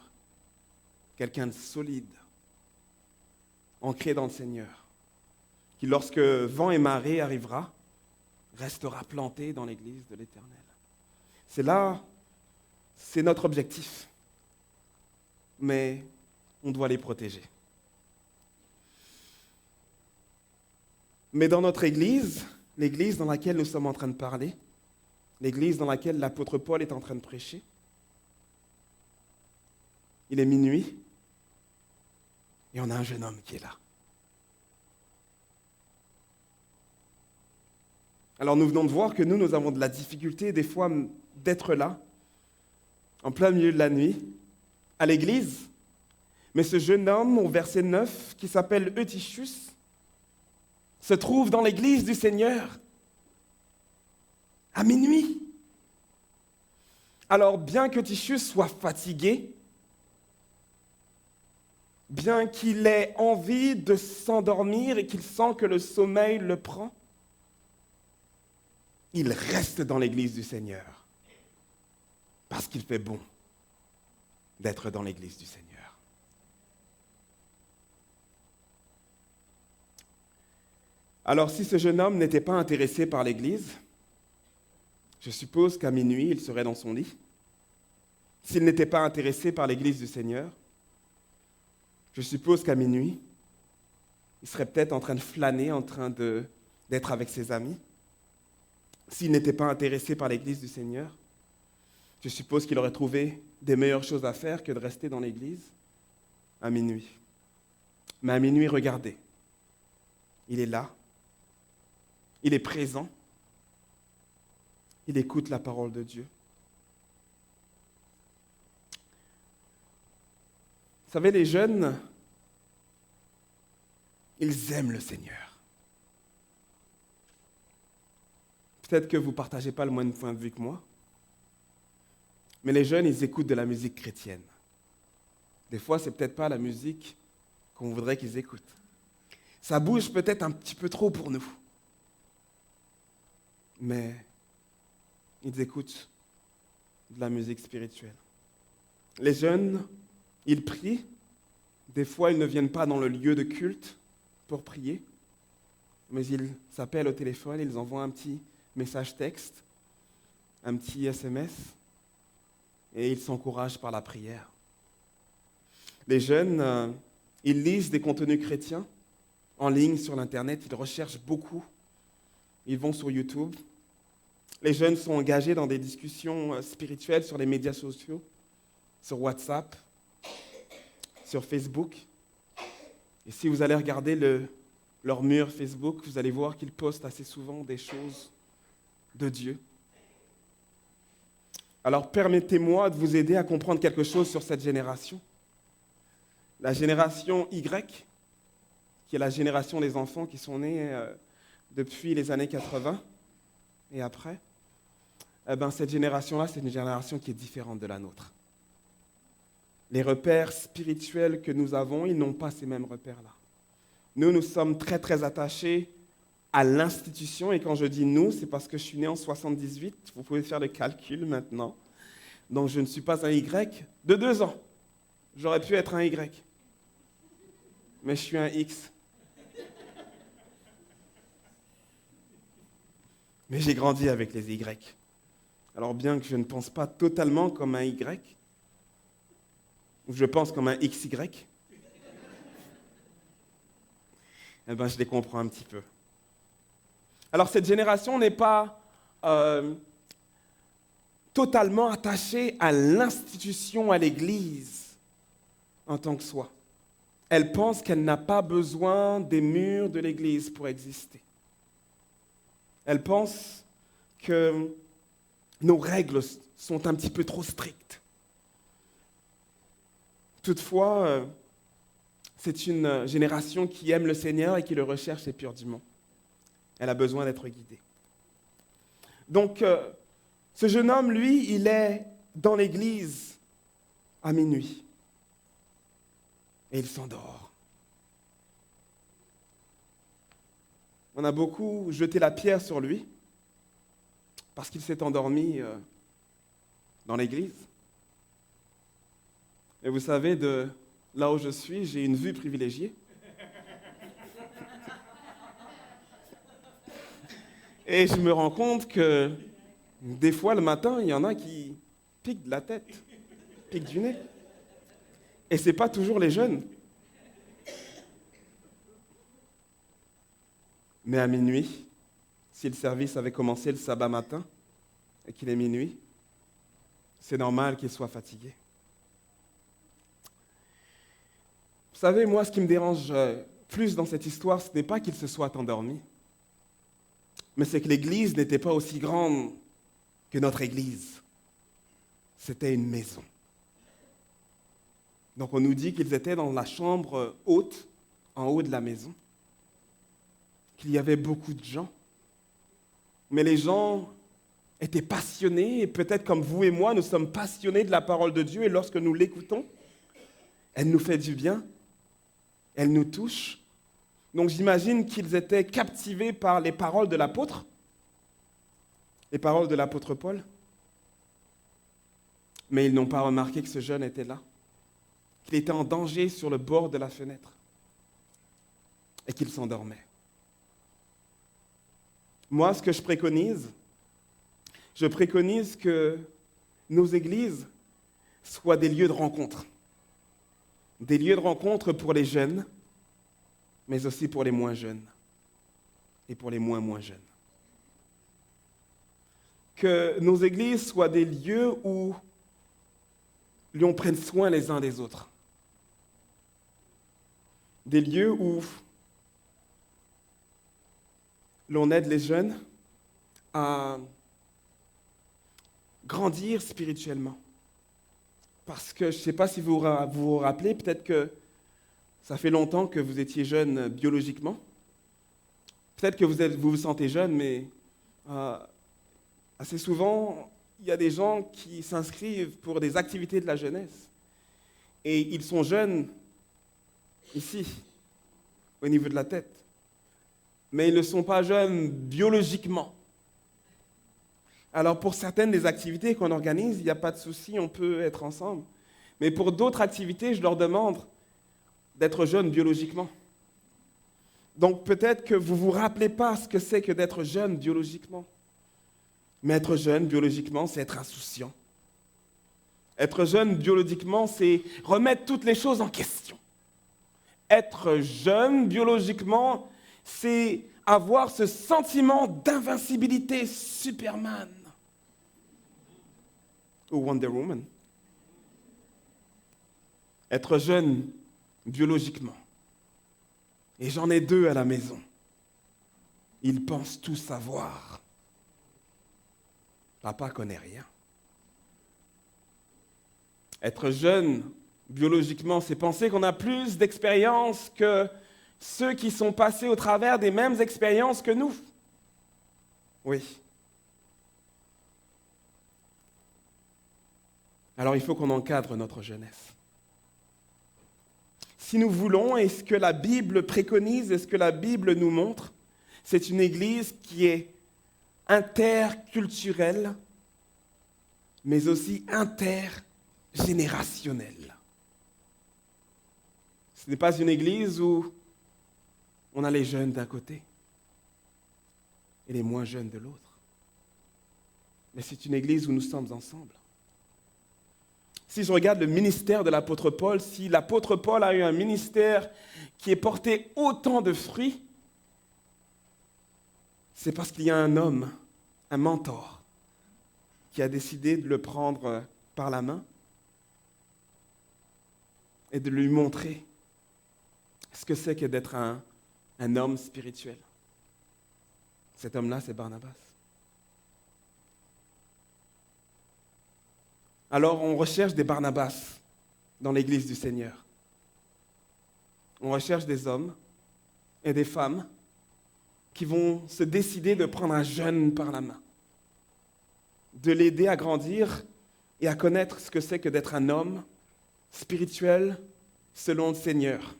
Speaker 9: quelqu'un de solide, ancré dans le Seigneur, qui lorsque vent et marée arrivera, restera planté dans l'église de l'Éternel. C'est notre objectif, mais on doit les protéger. Mais dans notre église, l'église dans laquelle nous sommes en train de parler, l'église dans laquelle l'apôtre Paul est en train de prêcher, il est minuit et on a un jeune homme qui est là. Alors nous venons de voir que nous avons de la difficulté des fois d'être là en plein milieu de la nuit, à l'église. Mais ce jeune homme, au verset 9, qui s'appelle Eutychus, se trouve dans l'église du Seigneur à minuit. Alors, bien que Eutychus soit fatigué, bien qu'il ait envie de s'endormir et qu'il sent que le sommeil le prend, il reste dans l'église du Seigneur parce qu'il fait bon d'être dans l'église du Seigneur. Alors, si ce jeune homme n'était pas intéressé par l'église, je suppose qu'à minuit, il serait dans son lit. S'il n'était pas intéressé par l'église du Seigneur, je suppose qu'à minuit, il serait peut-être en train de flâner, en train d'être avec ses amis. S'il n'était pas intéressé par l'église du Seigneur, je suppose qu'il aurait trouvé des meilleures choses à faire que de rester dans l'église à minuit. Mais à minuit, regardez, il est là, il est présent, il écoute la parole de Dieu. Vous savez, les jeunes, ils aiment le Seigneur. Peut-être que vous ne partagez pas le même point de vue que moi, mais les jeunes, ils écoutent de la musique chrétienne. Des fois, ce n'est peut-être pas la musique qu'on voudrait qu'ils écoutent. Ça bouge peut-être un petit peu trop pour nous. Mais ils écoutent de la musique spirituelle. Les jeunes, ils prient. Des fois, ils ne viennent pas dans le lieu de culte pour prier, mais ils s'appellent au téléphone, ils envoient un petit message texte, un petit SMS, et ils s'encouragent par la prière. Les jeunes, ils lisent des contenus chrétiens en ligne sur l'Internet, ils recherchent beaucoup. Ils vont sur YouTube. Les jeunes sont engagés dans des discussions spirituelles sur les médias sociaux, sur WhatsApp, sur Facebook. Et si vous allez regarder leur mur Facebook, vous allez voir qu'ils postent assez souvent des choses de Dieu. Alors permettez-moi de vous aider à comprendre quelque chose sur cette génération. La génération Y, qui est la génération des enfants qui sont nés depuis les années 80 et après, cette génération-là, c'est une génération qui est différente de la nôtre. Les repères spirituels que nous avons, ils n'ont pas ces mêmes repères-là. Nous sommes très, très attachés à l'institution, et quand je dis nous, c'est parce que je suis né en 78, vous pouvez faire le calcul maintenant. Donc je ne suis pas un Y de 2 ans. J'aurais pu être un Y. Mais je suis un X. Mais j'ai grandi avec les Y. Alors bien que je ne pense pas totalement comme un Y, ou je pense comme un XY, je les comprends un petit peu. Alors cette génération n'est pas totalement attachée à l'institution, à l'Église en tant que soi. Elle pense qu'elle n'a pas besoin des murs de l'Église pour exister. Elle pense que nos règles sont un petit peu trop strictes. Toutefois, c'est une génération qui aime le Seigneur et qui le recherche éperdument. Elle a besoin d'être guidée. Donc, ce jeune homme, lui, il est dans l'église à minuit. Et il s'endort. On a beaucoup jeté la pierre sur lui parce qu'il s'est endormi dans l'église. Et vous savez, de là où je suis, j'ai une vue privilégiée. Et je me rends compte que des fois, le matin, il y en a qui piquent de la tête, piquent du nez. Et ce n'est pas toujours les jeunes. Mais à minuit, si le service avait commencé le sabbat matin et qu'il est minuit, c'est normal qu'il soit fatigué. Vous savez, moi, ce qui me dérange plus dans cette histoire, ce n'est pas qu'il se soit endormi, mais c'est que l'Église n'était pas aussi grande que notre Église. c'était une maison. Donc on nous dit qu'ils étaient dans la chambre haute, en haut de la maison, qu'il y avait beaucoup de gens. Mais les gens étaient passionnés, et peut-être comme vous et moi, nous sommes passionnés de la parole de Dieu, et lorsque nous l'écoutons, elle nous fait du bien, elle nous touche. Donc j'imagine qu'ils étaient captivés par les paroles de l'apôtre, les paroles de l'apôtre Paul. Mais ils n'ont pas remarqué que ce jeune était là, qu'il était en danger sur le bord de la fenêtre et qu'il s'endormait. Moi, ce que je préconise que nos églises soient des lieux de rencontre. Des lieux de rencontre pour les jeunes, mais aussi pour les moins jeunes et pour les moins jeunes. Que nos églises soient des lieux où l'on prenne soin les uns des autres. Des lieux où l'on aide les jeunes à grandir spirituellement. Parce que je ne sais pas si vous vous rappelez, peut-être que ça fait longtemps que vous étiez jeune biologiquement. Peut-être que vous vous sentez jeune, mais assez souvent, il y a des gens qui s'inscrivent pour des activités de la jeunesse. Et ils sont jeunes ici, au niveau de la tête. Mais ils ne sont pas jeunes biologiquement. Alors pour certaines des activités qu'on organise, il n'y a pas de souci, on peut être ensemble. Mais pour d'autres activités, je leur demande d'être jeunes biologiquement. Donc peut-être que vous ne vous rappelez pas ce que c'est que d'être jeune biologiquement. Mais être jeune biologiquement, c'est être insouciant. Être jeune biologiquement, c'est remettre toutes les choses en question. Être jeune biologiquement, c'est avoir ce sentiment d'invincibilité Superman ou Wonder Woman. Être jeune biologiquement. Et j'en ai 2 à la maison. Ils pensent tout savoir. Papa connaît rien. Être jeune biologiquement, c'est penser qu'on a plus d'expérience que ceux qui sont passés au travers des mêmes expériences que nous. Oui. Alors il faut qu'on encadre notre jeunesse. Si nous voulons, et ce que la Bible préconise, et ce que la Bible nous montre, c'est une église qui est interculturelle, mais aussi intergénérationnelle. Ce n'est pas une église où on a les jeunes d'un côté et les moins jeunes de l'autre. Mais c'est une église où nous sommes ensemble. Si je regarde le ministère de l'apôtre Paul, si l'apôtre Paul a eu un ministère qui ait porté autant de fruits, c'est parce qu'il y a un homme, un mentor, qui a décidé de le prendre par la main et de lui montrer ce que c'est que d'être un homme spirituel. Cet homme-là, c'est Barnabas. Alors, on recherche des Barnabas dans l'Église du Seigneur. On recherche des hommes et des femmes qui vont se décider de prendre un jeune par la main, de l'aider à grandir et à connaître ce que c'est que d'être un homme spirituel selon le Seigneur.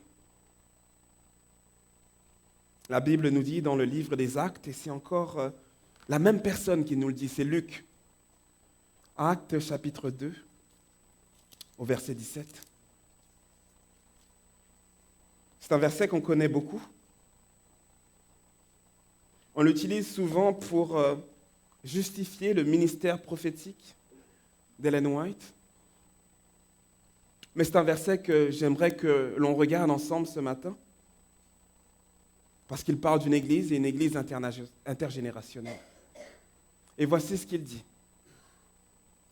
Speaker 9: La Bible nous dit dans le livre des Actes, et c'est encore la même personne qui nous le dit, c'est Luc. Actes chapitre 2, au verset 17. C'est un verset qu'on connaît beaucoup. On l'utilise souvent pour justifier le ministère prophétique d'Ellen White. Mais c'est un verset que j'aimerais que l'on regarde ensemble ce matin, parce qu'il parle d'une église et une église intergénérationnelle. Et voici ce qu'il dit.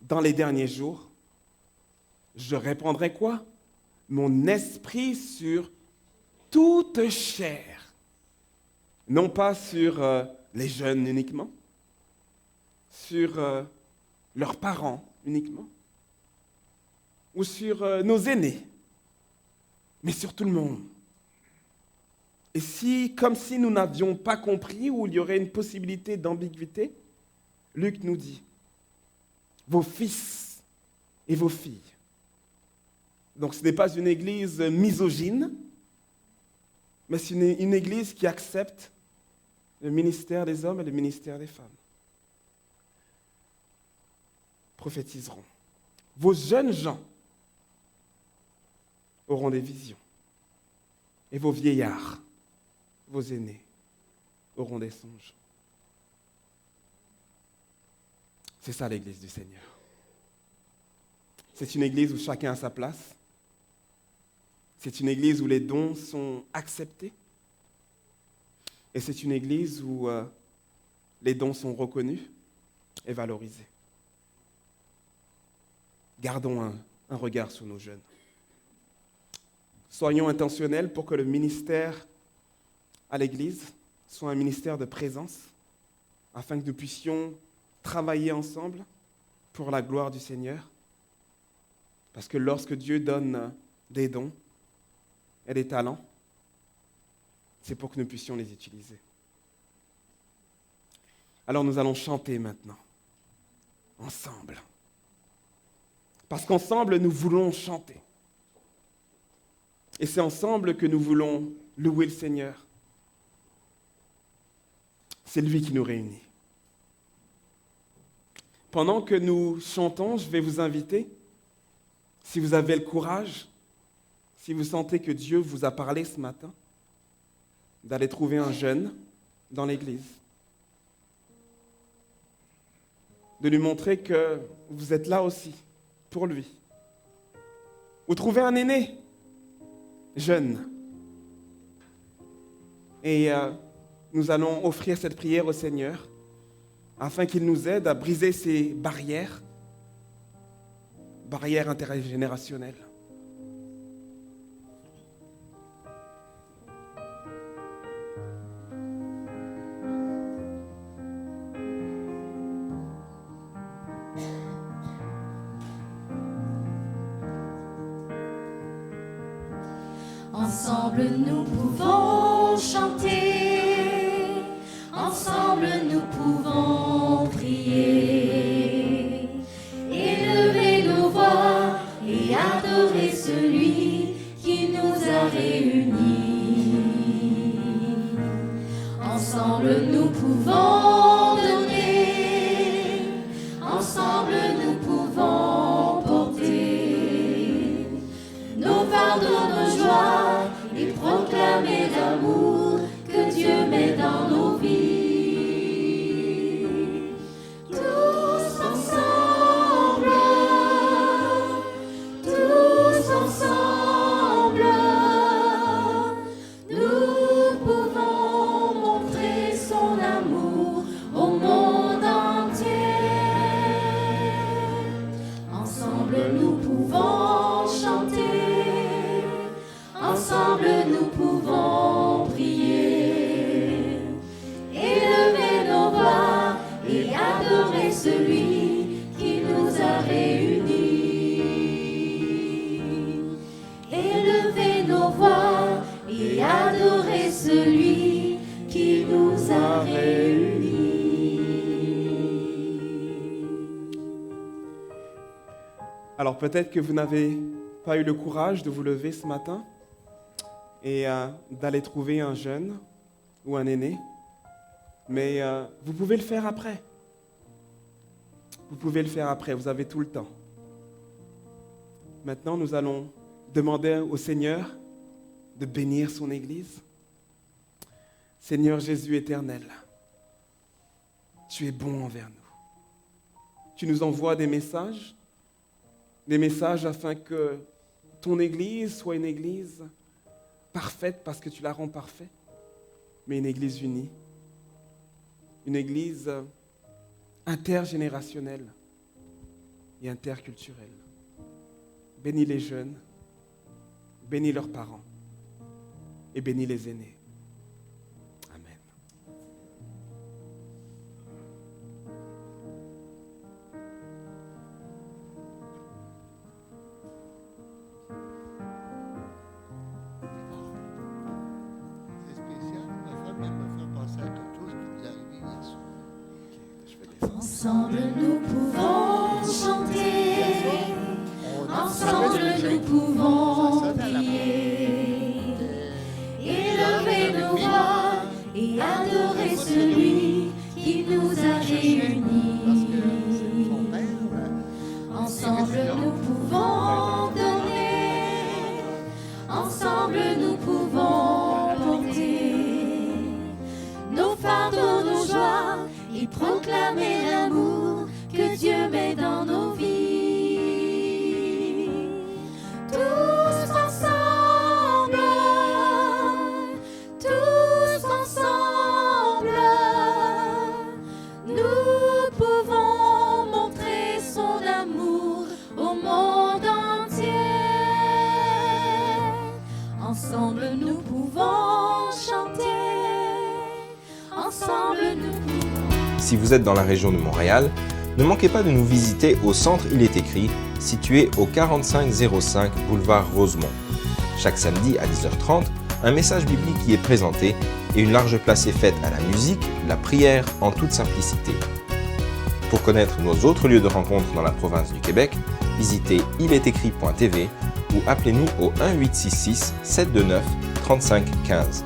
Speaker 9: Dans les derniers jours, je répandrai quoi? Mon esprit sur toute chair. Non pas sur les jeunes uniquement, sur leurs parents uniquement, ou sur nos aînés, mais sur tout le monde. Et si, comme si nous n'avions pas compris, ou il y aurait une possibilité d'ambiguïté, Luc nous dit, vos fils et vos filles. Donc ce n'est pas une église misogyne, mais c'est une église qui accepte le ministère des hommes et le ministère des femmes. Prophétiseront. Vos jeunes gens auront des visions. Et vos vieillards, vos aînés, auront des songes. C'est ça l'église du Seigneur. C'est une église où chacun a sa place. C'est une église où les dons sont acceptés. Et c'est une église où les dons sont reconnus et valorisés. Gardons un regard sur nos jeunes. Soyons intentionnels pour que le ministère à l'Église soit un ministère de présence, afin que nous puissions travailler ensemble pour la gloire du Seigneur. Parce que lorsque Dieu donne des dons et des talents, c'est pour que nous puissions les utiliser. Alors nous allons chanter maintenant, ensemble. Parce qu'ensemble, nous voulons chanter. Et c'est ensemble que nous voulons louer le Seigneur. C'est lui qui nous réunit. Pendant que nous chantons, je vais vous inviter, si vous avez le courage, si vous sentez que Dieu vous a parlé ce matin, d'aller trouver un jeune dans l'église. De lui montrer que vous êtes là aussi pour lui. Ou trouver un aîné, jeune. Et nous allons offrir cette prière au Seigneur afin qu'il nous aide à briser ces barrières intergénérationnelles.
Speaker 7: Ensemble nous pouvons chanter, ensemble nous pouvons prier, élever nos voix et adorer celui qui nous a réunis. Ensemble nous pouvons donner, ensemble nous pouvons porter nos fardeaux, nos joies, et proclamer l'amour que Dieu met dans nos vies. Tous ensemble, nous pouvons montrer son amour au monde entier. Ensemble nous pouvons chanter, ensemble nous pouvons prier, élever nos voix et adorer celui qui nous a réunis. Élever nos voix et adorer celui qui nous a réunis.
Speaker 9: Alors peut-être que vous n'avez pas eu le courage de vous lever ce matin et d'aller trouver un jeune ou un aîné, mais vous pouvez le faire après. Vous pouvez le faire après, vous avez tout le temps. Maintenant, nous allons demander au Seigneur de bénir son Église. Seigneur Jésus éternel, tu es bon envers nous. Tu nous envoies des messages afin que ton Église soit une Église parfaite parce que tu la rends parfaite, mais une Église unie, une Église intergénérationnelle et interculturelle. Bénis les jeunes, bénis leurs parents et bénis les aînés. Amen.
Speaker 7: Ensemble nous pouvons chanter, ensemble nous pouvons prier, élever nos voix et adorer celui qui nous a réunis. Ensemble nous pouvons donner, ensemble nous pouvons porter nos fardeaux, nos joies et proclamer l'amour que Dieu met dans nos vies. Tous ensemble, nous pouvons montrer son amour au monde entier. Ensemble nous pouvons chanter, ensemble nous pouvons.
Speaker 10: Si vous êtes dans la région de Montréal, ne manquez pas de nous visiter au centre Il est écrit, situé au 4505 boulevard Rosemont. Chaque samedi à 10h30, un message biblique y est présenté et une large place est faite à la musique, la prière en toute simplicité. Pour connaître nos autres lieux de rencontre dans la province du Québec, visitez ilétécrit.tv ou appelez-nous au 1-866-729-3515.